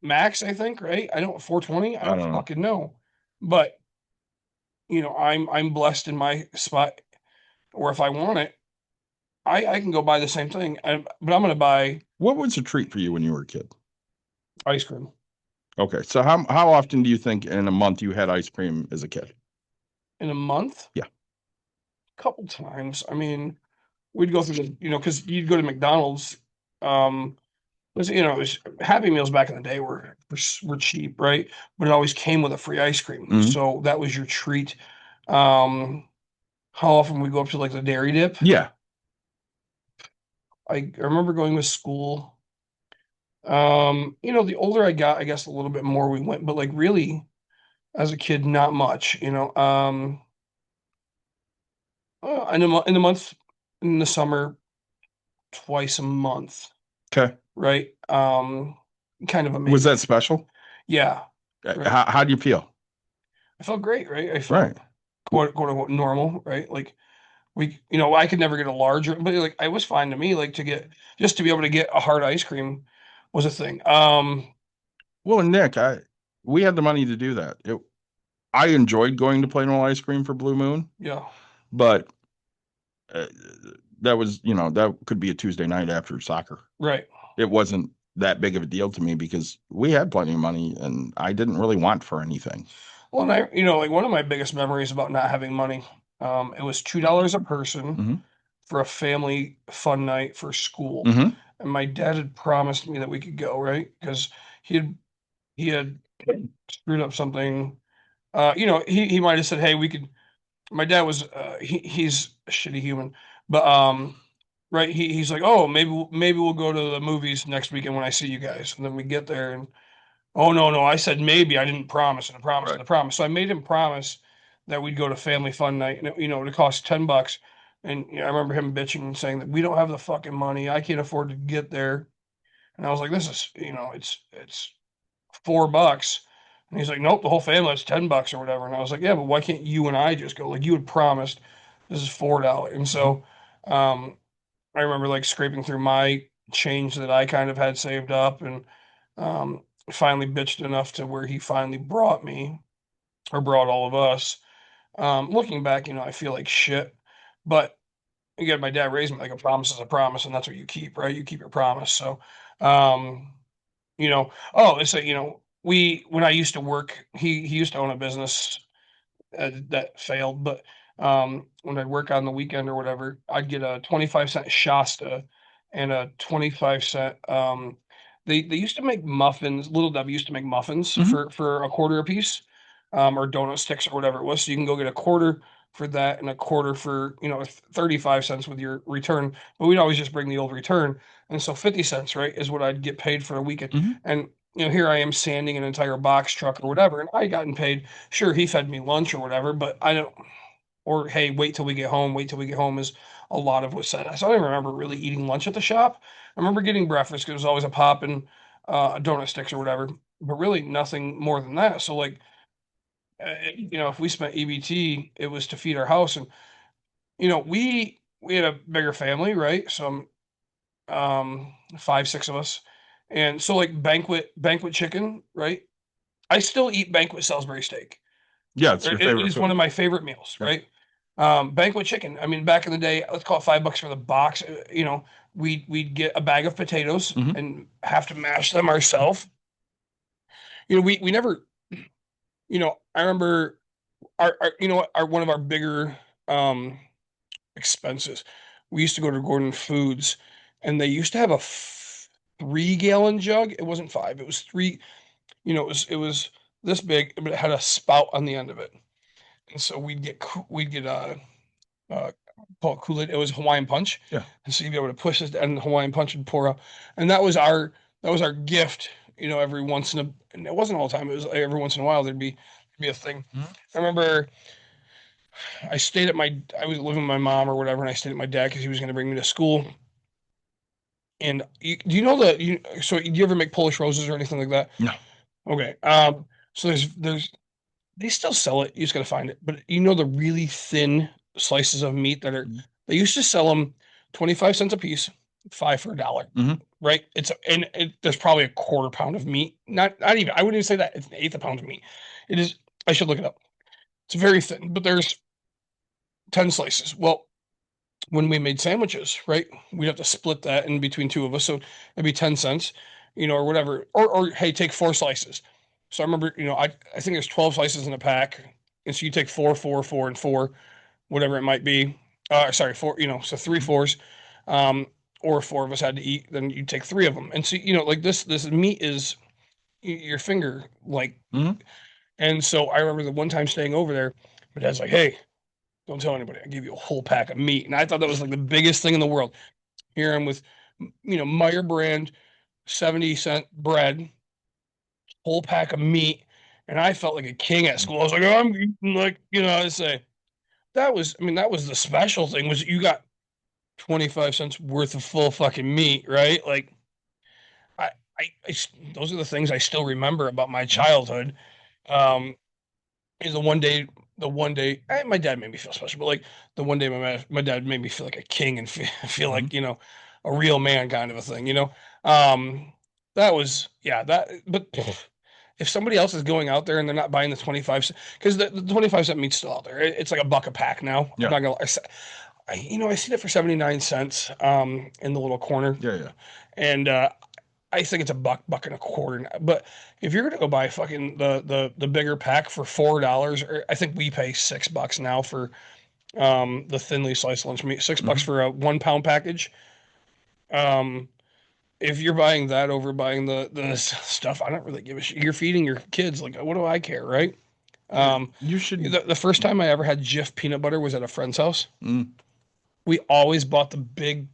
max, I think, right? I don't 420. I don't fucking know. But I'm blessed in my spot, or if I want it, I can go buy the same thing. But I'm gonna buy. What was a treat for you when you were a kid? Ice cream. Okay, so how often do you think in a month you had ice cream as a kid? In a month? Yeah. A couple times. I mean, we'd go through because you'd go to McDonald's. Happy Meals back in the day were cheap, right? But it always came with a free ice cream. So that was your treat. How often we go up to the Dairy Dip? Yeah. I remember going to school. The older I got, I guess a little bit more we went, but really as a kid, not much, in the month, in the summer, twice a month. Okay. Right. Kind of amazing. Was that special? Yeah. Right. How do you feel? I felt great, right? I felt quote unquote normal, right? I could never get a larger, but it was fine to me, to be able to get a hard ice cream was a thing. Well, Nick, we had the money to do that. I enjoyed going to Plain Old Ice Cream for Blue Moon. Yeah. But that was, that could be a Tuesday night after soccer. Right. It wasn't that big of a deal to me because we had plenty of money and I didn't really want for anything. Well, and one of my biggest memories about not having money, it was $2 a person for a family fun night for school. and my dad had promised me that we could go, right? Because he had screwed up something. He might have said, "Hey, we could." My dad was he's a shitty human, but right, he's like, "Oh, maybe we'll go to the movies next weekend when I see you guys." And then we get there, and oh no, I said maybe. I didn't promise, and I promised, and I Right. promised. So I made him promise that we'd go to family fun night, and it cost $10. And I remember him bitching and saying that we don't have the fucking money. I can't afford to get there. And I was like, this is, it's $4. And he's like, nope, the whole family is $10 or whatever. And I was like, yeah, but why can't you and I just go? Like you had promised, this is $4. And so, I remember like scraping through my change that I kind of had saved up, and um, finally bitched enough to where he finally brought me, or brought all of us. Looking back, I feel like shit, but again, my dad raised me like a promise is a promise, and that's what you keep, right? You keep your promise. So, um, it's a, when I used to work, he used to own a business that failed. But when I'd work on the weekend or whatever, I'd get a 25-cent Shasta and a 25-cent. They used to make muffins. Little Debbie used to make muffins Mhm. for a quarter a piece, or donut sticks or whatever it was. So you can go get a quarter for that and a quarter for 35 cents with your return. But we'd always just bring the old return, and so 50 cents, right, is what I'd get paid for a weekend. Mhm. And here I am sanding an entire box truck or whatever, and I gotten paid. Sure, he fed me lunch or whatever, but I don't. Or hey, wait till we get home. Wait till we get home is a lot of what's said. So I don't remember really eating lunch at the shop. I remember getting breakfast because it was always a pop and donut sticks or whatever, but really nothing more than that. So like, if we spent EBT, it was to feed our house, and we had a bigger family, right? So five, six of us, and so like banquet chicken, right? I still eat banquet Salisbury steak. Yeah, it's your It favorite is one food. of my favorite meals, Yeah. right? Banquet chicken. I mean, back in the day, let's call it $5 for the box. We'd get a bag of potatoes Mhm. and have to mash them ourselves. We never. I remember our our one of our bigger um expenses. We used to go to Gordon Foods, and they used to have a 3-gallon jug. It wasn't five. It was three. It was this big, but it had a spout on the end of it. And so we'd get uh called Kool-Aid. It was Hawaiian Punch. Yeah. And so you'd be able to push this and the Hawaiian Punch would pour out. And that was our gift, every once in a and it wasn't all the time, it was like every once in a while there'd be a thing. Mhm. I remember I was living with my mom or whatever, and I stayed at my dad because he was going to bring me to school. And do you know that do you ever make Polish roses or anything like that? No. Okay. So there's they still sell it. You just got to find it. But the really thin slices of meat Mhm. they used to sell them 25 cents a piece, five for $1, Mhm. right? There's probably a quarter pound of meat. Not even, I wouldn't even say that. It's an eighth of a pound of meat. It is, I should look it up. It's very thin, but there's 10 slices. Well, when we made sandwiches, right, we'd have to split that in between two of us. So it'd be 10 cents, or whatever. Or hey, take 4 slices. So I remember, I think there's 12 slices in a pack. And so you take four, four, four, and four, whatever it might be. Sorry, four, so three Mhm. fours. Um, or four of us had to eat, then you take three of them. And so, like this meat is your finger, like, Mhm. and so I remember the one time staying over there, my dad's like, hey, don't tell anybody. I give you a whole pack of meat. And I thought that was like the biggest thing in the world. Here I'm with, Meyer brand, 70-cent bread, whole pack of meat. And I felt like a king at school. I was like, oh, I'm eating like, I say that was the special thing was you got 25 cents worth of full fucking meat, right? Like I, those are the things I still remember about my Mhm. childhood. Um, is the one day my dad made me feel special, but like the one day my dad made me feel like a king and feel Mhm. like a real man kind of a thing. Um, that was yeah that but if somebody else is going out there and they're not buying the 25 cent because the 25-cent meat's still out there. It's like $1 a pack now. I'm Yeah. not gonna I seen it for 79 cents in the little corner, Yeah. Yeah. and I think it's a buck and a quarter now. But if you're gonna go buy fucking the bigger pack for $4, or I think we pay $6 now for the thinly sliced lunch meat, $6 Mhm. for a 1 pound package. Um, if you're buying that over buying the stuff, I don't really give a shit. You're feeding your kids. Like, what do I care, right? You should. The first time I ever had Jif peanut butter was at a friend's house. Mm, We always bought the big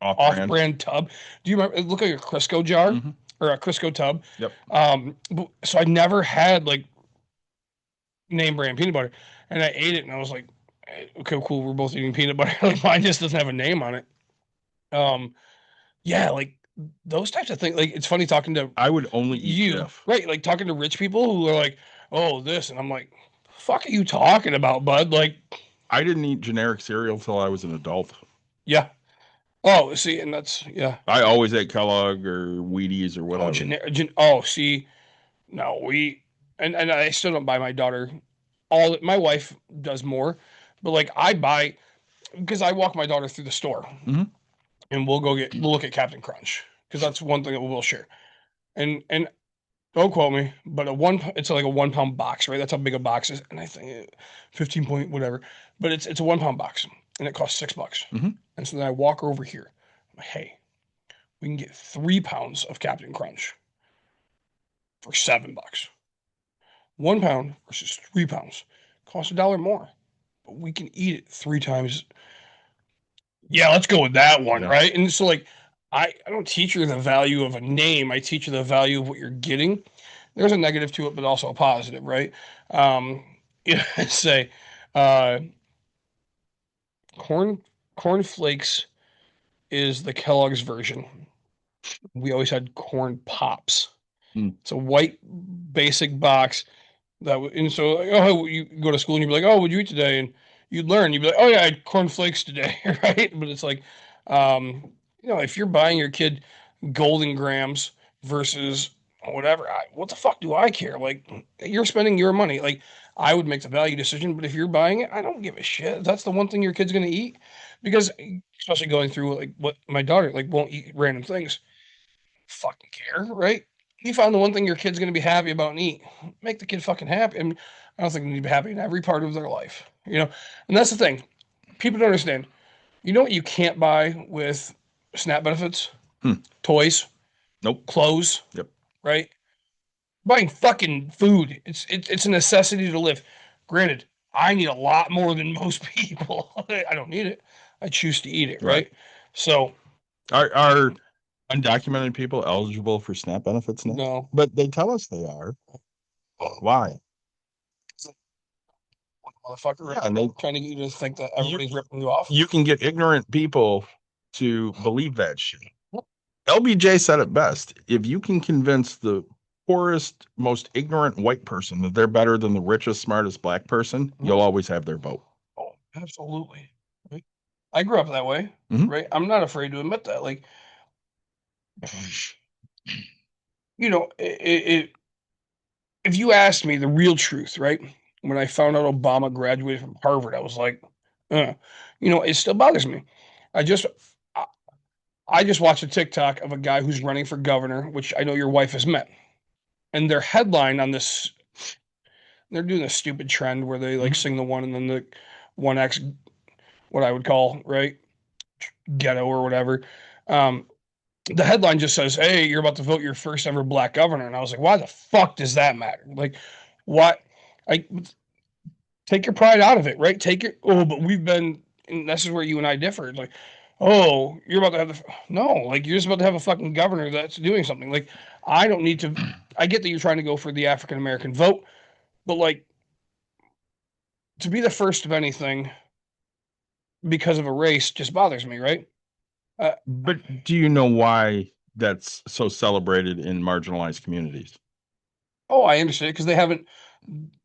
off-brand. off-brand tub. Do you remember? It looked like a Crisco jar Mhm. or a Crisco tub. Yep. So I never had like name brand peanut butter, and I ate it, and I was like, okay, cool. We're both eating peanut butter. Like mine just doesn't have a name on it. Yeah, like those types of things. Like it's funny talking to I would only eat you, Jif. right? Like talking to rich people who are like, oh, this, and I'm like, fuck are you talking about, bud? Like, I didn't eat generic cereal till I was an adult. yeah. Oh, see, and that's yeah. I always ate Kellogg or Wheaties or whatever. See, no, and I still don't buy my daughter all. My wife does more, but like I buy because I walk my daughter through the store, Mhm. and we'll look at Captain Crunch because that's one thing that we'll share, and don't quote me, but it's like a 1 pound box, right? That's how big a box is, and I think 15 point whatever, but it's a 1 pound box, and it costs $6. Mhm. And so then I walk her over here, I'm like, hey, we can get 3 pounds of Captain Crunch for $7. 1 pound versus 3 pounds costs $1 more, but we can eat it 3 times. Yeah, let's go with that one, Yeah. right? And so like I don't teach her the value of a name. I teach her the value of what you're getting. There's a negative to it, but also a positive, right? Say corn flakes is the Kellogg's version. We always had corn pops. Mm. It's a white basic box and so like, oh, you go to school and you'd be like, oh, what'd you eat today? And you'd learn, you'd be like, oh yeah, I had corn flakes today, right? But it's like, if you're buying your kid Golden Grams versus whatever, what the fuck do I care? Like, you're spending your money. Like, I would make the value decision, but if you're buying it, I don't give a shit. That's the one thing your kid's gonna eat, because especially going through like what my daughter like won't eat random things. Fucking care, right? You found the one thing your kid's gonna be happy about and eat. Make the kid fucking happy. And I don't think they need to be happy in every part of their life, And that's the thing. People don't understand. You know what you can't buy with SNAP benefits? Toys. Nope. Clothes. Yep. Right? Buying fucking food. It's a necessity to live. Granted, I need a lot more than most people. I don't need it. I choose to eat it, right? So Are undocumented people eligible for SNAP benefits now? no. But they tell us they are. Why? Motherfucker, Yeah, and they trying to get you to think that everybody's ripping you off. you can get ignorant people to believe that shit. LBJ said it best. If you can convince the poorest, most ignorant white person that they're better than the richest, smartest black person, you'll always have their vote. Oh, absolutely. Right? I grew up that way, Mhm. right? I'm not afraid to admit that. Like, if you asked me the real truth, right? When I found out Obama graduated from Harvard, I was like, it still bothers me. I just watched a TikTok of a guy who's running for governor, which I know your wife has met. And their headline on this, they're doing a stupid trend where they like sing the one and then the 1X, what I would call, right? Ghetto or whatever. The headline just says, hey, you're about to vote your first ever black governor. And I was like, why the fuck does that matter? Like, what? Take your pride out of it, right? But we've been, and this is where you and I differ. Like, oh, you're about to have no, like, you're just about to have a fucking governor that's doing something. Like, I don't need to, I get that you're trying to go for the African American vote, but like, to be the first of anything because of a race just bothers me, right? But do you know why that's so celebrated in marginalized communities? Oh, I understand, because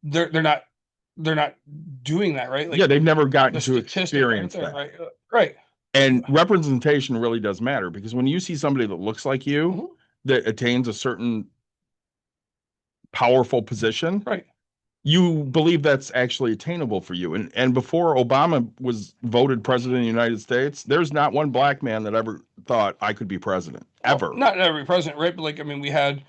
they're not doing that, right? Like, Yeah, they've never gotten the to statistic experience right there, that. right? Right. And representation really does matter, because when you see somebody that looks like you that attains a certain powerful position, Right. you believe that's actually attainable for you. And before Obama was voted president of the United States, there's not one black man that ever thought I could be president, ever. Well, not every president, right? But like, I mean, we had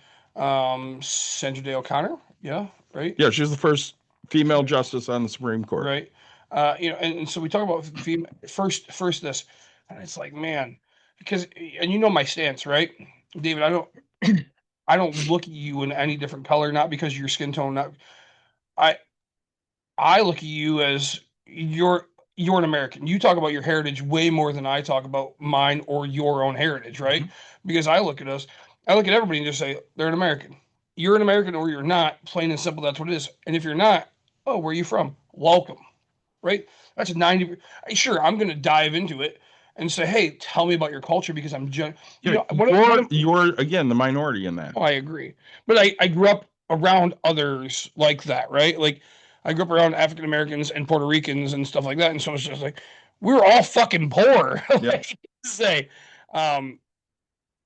Sandra Day O'Connor, yeah, right? Yeah, she was the first female justice on the Supreme Court. Right. And so we talk about female first this, and it's like, man, because, and you know my stance, right, David? I don't look at you in any different color, not because of your skin tone. Not I I look at you as you're an American. You talk about your heritage way more than I talk about mine or your own heritage, right? Because I look at us, I look at everybody and just say they're an American. You're an American or you're not. Plain and simple, that's what it is. And if you're not, oh, where are you from? Welcome, right? That's 90. Sure, I'm going to dive into it and say, hey, tell me about your culture because You're again the minority in that. Oh, I agree. But I grew up around others like that, right? Like I grew up around African Americans and Puerto Ricans and stuff like that. And so it's just like we were all fucking poor. Like say.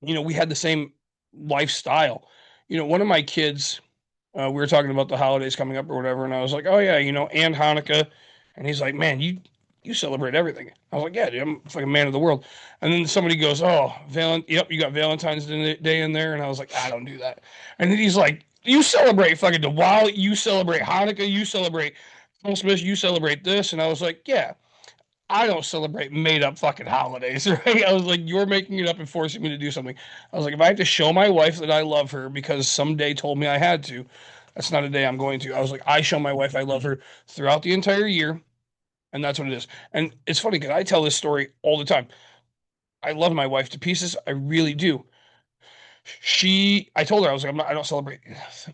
We had the same lifestyle. One of my kids, we were talking about the holidays coming up or whatever, and I was like, oh yeah, and Hanukkah. And he's like, man, you celebrate everything. I was like, yeah, dude, I'm like a man of the world. And then somebody goes, oh, yep, you got Valentine's Day in there. And I was like, I don't do that. And then he's like, you celebrate fucking Diwali, you celebrate Hanukkah, you celebrate Christmas, you celebrate this. And I was like, yeah, I don't celebrate made up fucking holidays, right? I was like, you're making it up and forcing me to do something. I was like, if I have to show my wife that I love her because some day told me I had to, that's not a day I'm going to. I was like, I show my wife I love her throughout the entire year. And that's what it is. And it's funny because I tell this story all the time. I love my wife to pieces. I really do. I told her, I was like, I don't celebrate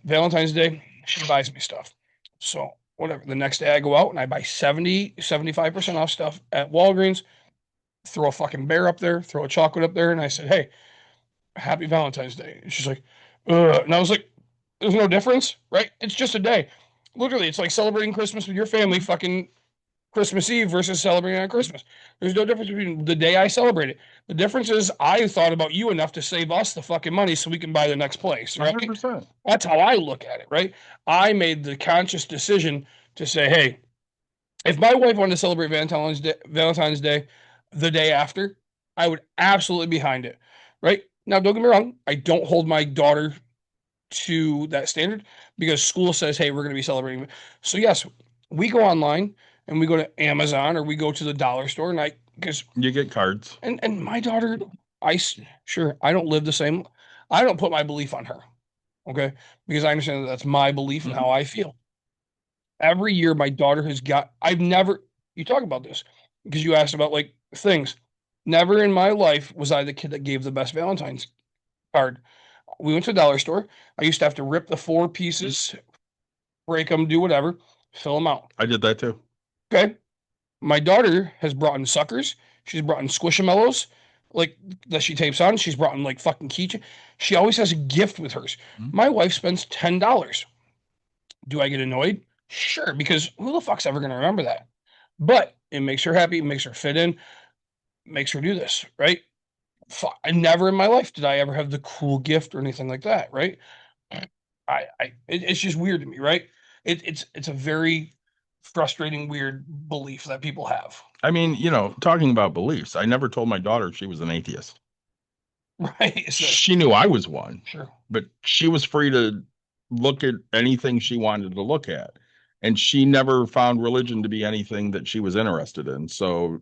Valentine's Day. She buys me stuff. So whatever. The next day I go out and I buy 75% off stuff at Walgreens, throw a fucking bear up there, throw a chocolate up there. And I said, hey, happy Valentine's Day. And she's like, ugh. And I was like, there's no difference, right? It's just a day. Literally, it's like celebrating Christmas with your family fucking Christmas Eve versus celebrating on Christmas. There's no difference between the day I celebrate it. The difference is I thought about you enough to save us the fucking money so we can buy the next place, right? 100%. That's how I look at it, right? I made the conscious decision to say, hey, if my wife wanted to celebrate Valentine's Day the day after, I would absolutely be behind it, right? Now, don't get me wrong. I don't hold my daughter to that standard because school says, hey, we're going to be celebrating. So yes, we go online and we go to Amazon or we go to the dollar store and because you get cards and my daughter, I don't live the same. I don't put my belief on her. Okay. Because I understand that's my belief and how I feel. Every year my daughter you talk about this because you asked about like things. Never in my life was I the kid that gave the best Valentine's card. We went to the dollar store. I used to have to rip the 4 pieces, break them, do whatever, fill them out. I did that too. Okay. My daughter has brought in suckers. She's brought in Squishamallows, like that she tapes on. She's brought in like fucking keychain. She always has a gift with hers. My wife spends $10. Do I get annoyed? Sure, because who the fuck's ever going to remember that? But it makes her happy, makes her fit in, makes her do this, right? I never in my life did I ever have the cool gift or anything like that, right? It's just weird to me, right? It's a very frustrating, weird belief that people have. I mean, talking about beliefs, I never told my daughter she was an atheist. Right. She knew I was one. Sure. But she was free to look at anything she wanted to look at. And she never found religion to be anything that she was interested in. So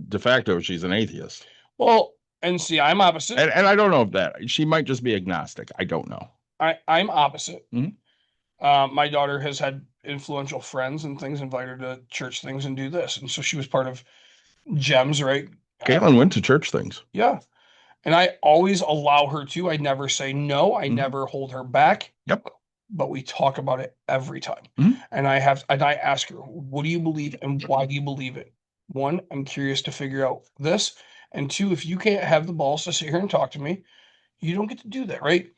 de facto, she's an atheist. Well, and see, I'm opposite. And I don't know if that, she might just be agnostic. I don't know. I'm opposite. Mm-hmm. My daughter has had influential friends and things invite her to church things and do this. And so she was part of GEMS, right? Caitlin went to church things. Yeah. And I always allow her to. I never say no. I never hold her back. Yep. But we talk about it every time. Mm-hmm. And I ask her, what do you believe and why do you believe it? 1, I'm curious to figure out this. And 2, if you can't have the balls to sit here and talk to me, you don't get to do that, right?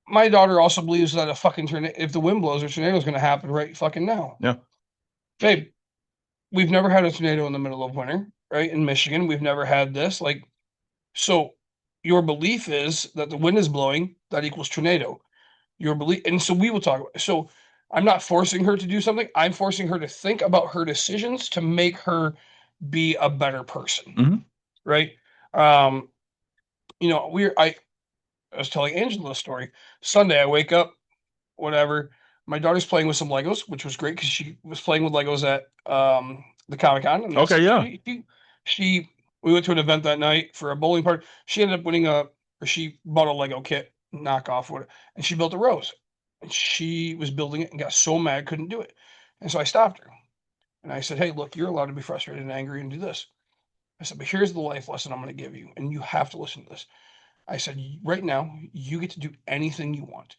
My daughter also believes that a fucking tornado, if the wind blows, a tornado is going to happen right fucking now. Yeah. Babe, we've never had a tornado in the middle of winter, right? In Michigan, we've never had this. So your belief is that the wind is blowing, that equals tornado. Your belief, and so we will talk about it. So I'm not forcing her to do something. I'm forcing her to think about her decisions to make her be a better person. Mm-hmm. Right? I was telling Angela a story. Sunday, I wake up, whatever. My daughter's playing with some Legos, which was great because she was playing with Legos at the Comic-Con. Okay, yeah. She We went to an event that night for a bowling party. She ended up winning she bought a Lego kit, knockoff, whatever, and she built a rose. And she was building it and got so mad, couldn't do it. And so I stopped her. And I said, hey, look, you're allowed to be frustrated and angry and do this. I said, but here's the life lesson I'm going to give you, and you have to listen to this. I said, right now, you get to do anything you want,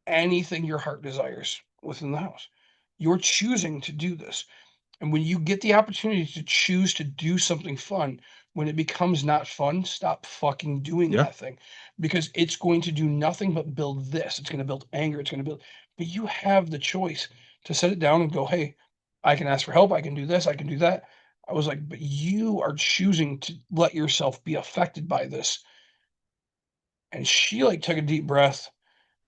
anything your heart desires within the house. You're choosing to do this. And when you get the opportunity to choose to do something fun, when it becomes not fun, stop fucking doing Yeah. that thing, because it's going to do nothing but build this. It's going to build anger. It's going to build, but you have the choice to set it down and go, hey, I can ask for help. I can do this. I can do that. I was like, but you are choosing to let yourself be affected by this. And she like took a deep breath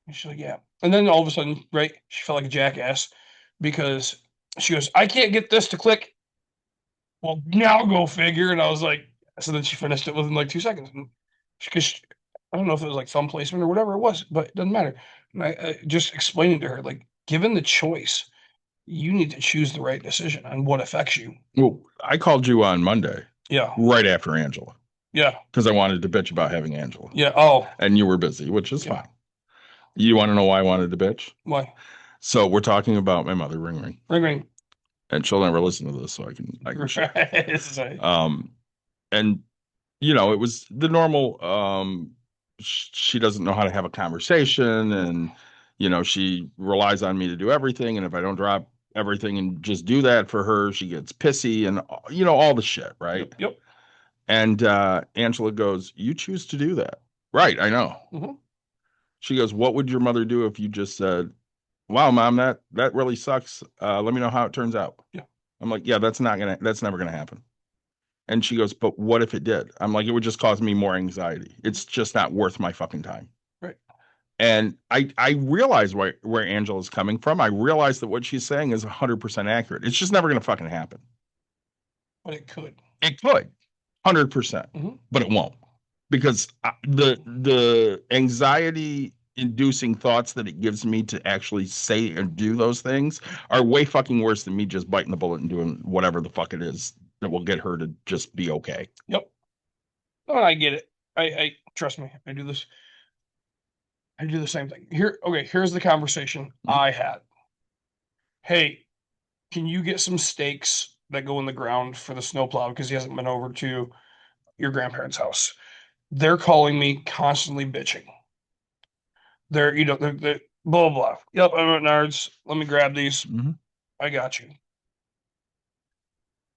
and she's like, yeah. And then all of a sudden, right, she felt like a jackass because she goes, I can't get this to click. Well, now go figure. And I was like, so then she finished it within like 2 seconds. Because I don't know if it was like thumb placement or whatever it was, but it doesn't matter. And I just explained to her, like, given the choice, you need to choose the right decision on what affects you. Well, I called you on Monday, Yeah. right after Angela, Yeah. because I wanted to bitch about having Angela. Yeah. Oh, And you were busy, which is Yeah. fine. You want to know why I wanted to bitch? why? So we're talking about my mother, Ring Ring, Ring ring. and she'll never listen to this, so I can share. Right. And you know, it was the normal. She doesn't know how to have a conversation, and you know, she relies on me to do everything. And if I don't drop everything and just do that for her, she gets pissy, and you know, all the shit, right? Yep. And Angela goes, "You choose to do that, right? I know." Mhm. She goes, "What would your mother do if you just said, 'Wow, mom, that really sucks. Let me know how it turns out.'" Yeah. I'm like, "Yeah, that's never gonna happen." And she goes, "But what if it did?" I'm like, "It would just cause me more anxiety. It's just not worth my fucking time." Right. And I realize where Angela's coming from. I realize that what she's saying is 100% accurate. It's just never gonna fucking happen. But it could. It could, 100%, Mhm. but it won't, because the anxiety inducing thoughts that it gives me to actually say and do those things are way fucking worse than me just biting the bullet and doing whatever the fuck it is that will get her to just be okay. Yep. Oh, I get it. I trust me. I do this. I do the same thing. Here's the conversation I had. Hey, can you get some stakes that go in the ground for the snowplow because he hasn't been over to your grandparents' house? They're calling me constantly bitching. They're blah blah. Yep, I'm at Nards. Let me grab these. Mhm. I got you.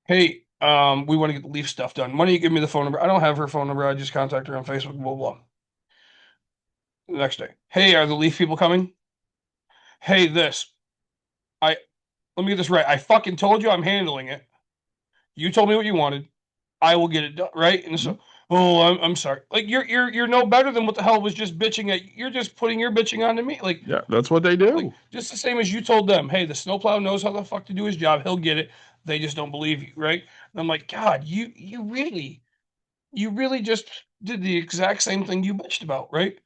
Hey, we want to get the Leaf stuff done. Why don't you give me the phone number? I don't have her phone number. I just contact her on Facebook. Blah blah. The next day, hey, are the Leaf people coming? Hey, this. Let me get this right. I fucking told you I'm handling it. You told me what you wanted. I will get it done, right? And so, oh, I'm sorry. Like you're no better than what the hell was just bitching at. You're just putting your bitching onto me. Like, Yeah, that's what they do. like just the same as you told them, hey, the snowplow knows how the fuck to do his job. He'll get it. They just don't believe you, right? And I'm like, God, you really just did the exact same thing you bitched about, right?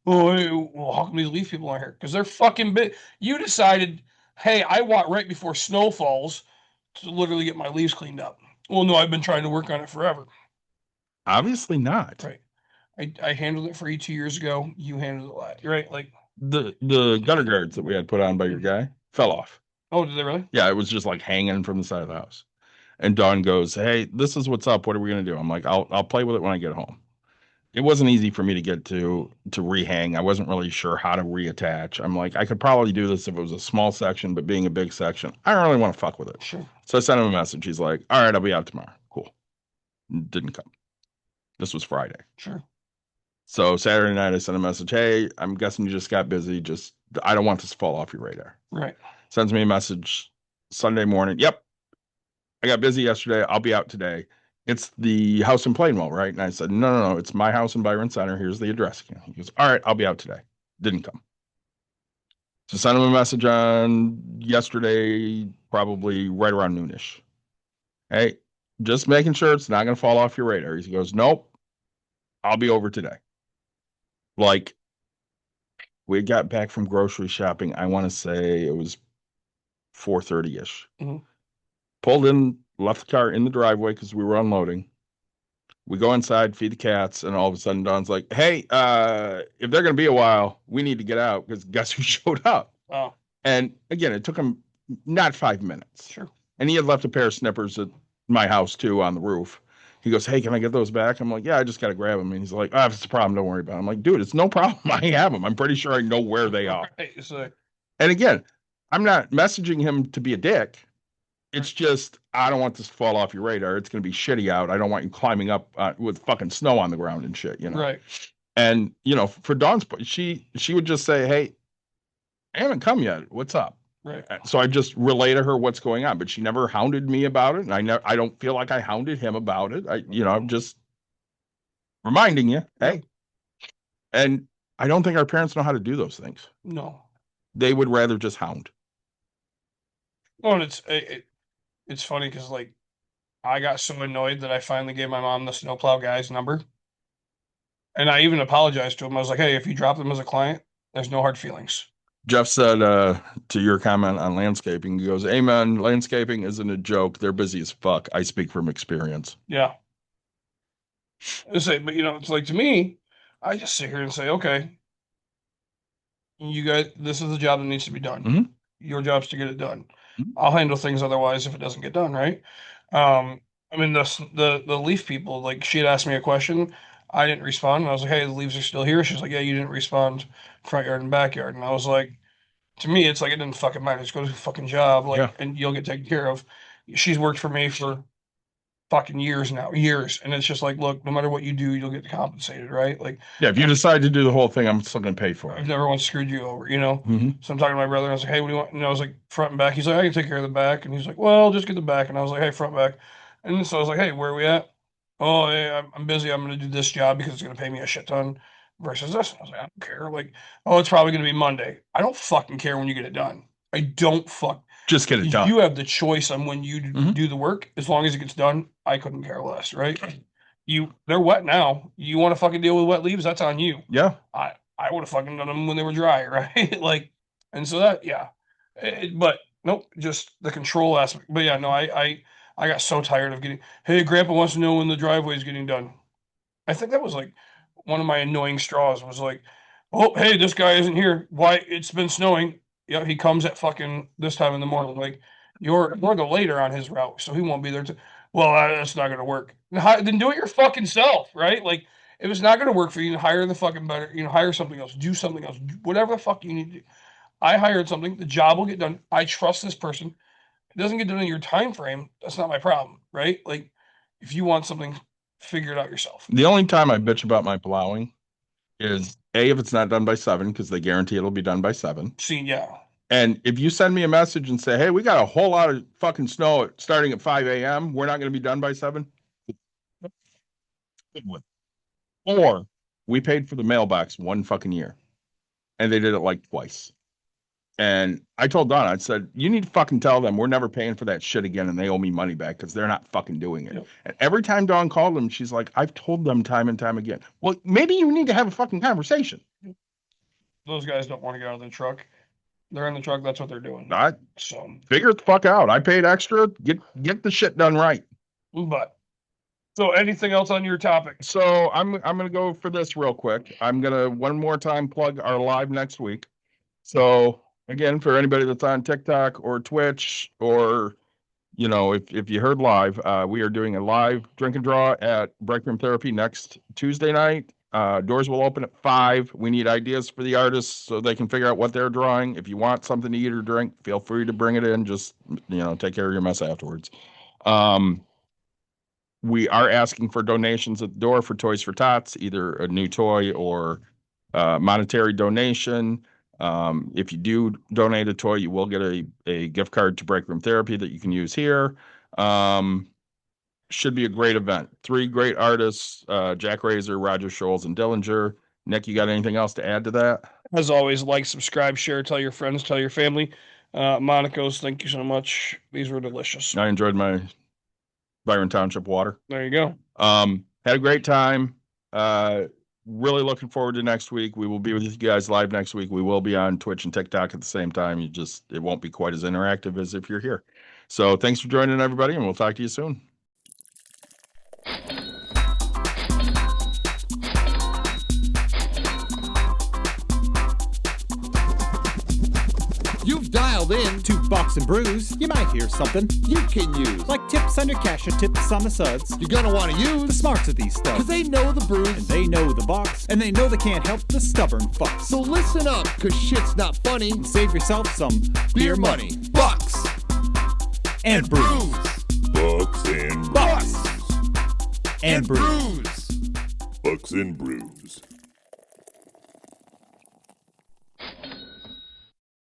Oh, hey, well, how come these Leaf people aren't here? Because they're fucking bit. You decided, hey, I want right before snow falls to literally get my leaves cleaned up. Well, no, I've been trying to work on it forever. Obviously not. Right. I handled it for you 2 years ago. You handled it last, right? Like, The gutter guards that we had put on by your guy fell off. oh, did they really? Yeah, it was just like hanging from the side of the house. And Dawn goes, "Hey, this is what's up. What are we gonna do?" I'm like, "I'll play with it when I get home." It wasn't easy for me to get to rehang. I wasn't really sure how to reattach. I'm like, I could probably do this if it was a small section, but being a big section, I don't really want to fuck with it. Sure. So I sent him a message. He's like, "All right, I'll be out tomorrow." Cool. Didn't come. This was Friday. Sure. So Saturday night, I sent a message. "Hey, I'm guessing you just got busy. Just, I don't want this to fall off your radar." Right. Sends me a message Sunday morning. "Yep, I got busy yesterday. I'll be out today. It's the house in Plainwell, right?" And I said, No. It's my house in Byron Center. Here's the address. He goes, "All right, I'll be out today." Didn't come. So sent him a message on yesterday, probably right around noonish. "Hey, just making sure it's not going to fall off your radar." He goes, "Nope, I'll be over today." Like, we got back from grocery shopping. I want to say it was 4:30-ish. Mhm. Pulled in, left the car in the driveway because we were unloading. We go inside, feed the cats, and all of a sudden Dawn's like, "Hey, if they're gonna be a while, we need to get out because guess who showed up?" Oh, And again, it took him not 5 minutes. sure. And he had left a pair of snippers at my house too on the roof. He goes, "Hey, can I get those back?" I'm like, "Yeah, I just got to grab them." And he's like, "Oh, if it's a problem, don't worry about it." I'm like, "Dude, it's no problem. I have them. I'm pretty sure I know where they are." Right, so, And again, I'm not messaging him to be a dick. It's just, I don't want this to fall off your radar. It's going to be shitty out. I don't want you climbing up with fucking snow on the ground and shit, you know? right. And, you know, for Dawn's part, she would just say, "Hey, I haven't come yet. What's up?" Right. So I just relay to her what's going on, but she never hounded me about it. And I don't feel like I hounded him about it. I'm just reminding you, hey. And I don't think our parents know how to do those things. No. They would rather just hound. Well, and it's funny because like I got so annoyed that I finally gave my mom the snowplow guy's number, and I even apologized to him. I was like, "Hey, if you drop them as a client, there's no hard feelings." Jeff said to your comment on landscaping, he goes, "Amen. Landscaping isn't a joke. They're busy as fuck. I speak from experience." Yeah. I say, but it's like to me, I just sit here and say, okay, you guys, this is the job that needs to be done. Mhm. Your job's to get it done. Mhm. I'll handle things otherwise if it doesn't get done, right? I mean, the leaf people, like she had asked me a question, I didn't respond, and I was like, hey, the leaves are still here. She's like, yeah, you didn't respond, front yard and backyard, and I was like, to me, it's like it didn't fucking matter. Just go do the fucking job, like, Yeah. and you'll get taken care of. She's worked for me for fucking years now, years, and it's just like, look, no matter what you do, you'll get compensated, right? Like, Yeah, if you decide to do the whole thing, I'm still going to pay for I've it. never once screwed you over, Mhm. So I'm talking to my brother, and I was like, hey, what do you want? And I was like, front and back. He's like, I can take care of the back, and he's like, well, just get the back. And I was like, hey, front back. And so I was like, hey, where are we at? Oh, hey, I'm busy. I'm going to do this job because it's going to pay me a shit ton versus this. And I was like, I don't care. Like, oh, it's probably going to be Monday. I don't fucking care when you get it done. I don't fuck. Just get it done. You have the choice on when you Mhm. do the work. As long as it gets done, I couldn't care less, right? They're wet now. You want to fucking deal with wet leaves? That's on you. Yeah. I would have fucking done them when they were dry, right? Like, and so that, yeah. But nope, just the control aspect. But yeah, no, I got so tired of getting, hey, Grandpa wants to know when the driveway is getting done. I think that was like one of my annoying straws was like, oh, hey, this guy isn't here. Why? It's been snowing. Yeah, he comes at fucking this time in the morning. Like, you're the later on his route, so he won't be there. Well, that's not going to work. Then do it your fucking self, right? Like, if it's not going to work for you, hire the fucking better. Hire something else. Do something else. Whatever the fuck you need to do. I hired something. The job will get done. I trust this person. It doesn't get done in your time frame. That's not my problem, right? Like, if you want something, figure it out yourself. The only time I bitch about my plowing is if it's not done by 7, because they guarantee it'll be done by 7. See, yeah. And if you send me a message and say, hey, we got a whole lot of fucking snow starting at 5 a.m., we're not going to be done by 7. Or we paid for the mailbox one fucking year, and they did it like twice. And I told Donna, I said, you need to fucking tell them we're never paying for that shit again, and they owe me money back because they're not fucking doing it. Yep. And every time Dawn called them, she's like, I've told them time and time again. Well, maybe you need to have a fucking conversation. Those guys don't want to get out of the truck. They're in the truck. That's what they're doing. I So, figure it the fuck out. I paid extra. Get the shit done right. but so anything else on your topic? So I'm gonna go for this real quick. I'm gonna one more time plug our live next week. So again, for anybody that's on TikTok or Twitch or if you heard live, we are doing a live drink and draw at Break Room Therapy next Tuesday night. Doors will open at 5. We need ideas for the artists so they can figure out what they're drawing. If you want something to eat or drink, feel free to bring it in. Just take care of your mess afterwards. We are asking for donations at the door for Toys for Tots, either a new toy or monetary donation. If you do donate a toy, you will get a gift card to Break Room Therapy that you can use here. Should be a great event. 3 great artists, Jack Razor, Roger Scholz, and Dillenger. Nick, you got anything else to add to that? As always, like, subscribe, share, tell your friends, tell your family. Monaco's, thank you so much. These were delicious. I enjoyed my Byron Township water. There you go. Had a great time. Really looking forward to next week. We will be with you guys live next week. We will be on Twitch and TikTok at the same time. It won't be quite as interactive as if you're here. So thanks for joining, everybody, and we'll talk to you soon. dialed in to Bucks and Brews, you might hear something you can use. like tips on your cash or tips on the suds. You're gonna want to The use, smarts of these studs. cause they know the And brews. they know the Bucks, and they know they can't help the stubborn fucks. So listen up, cause shit's not funny. Save yourself some Beer money, bucks, and brews. Bucks and Bucks brews. and brews. brews. Bucks and brews.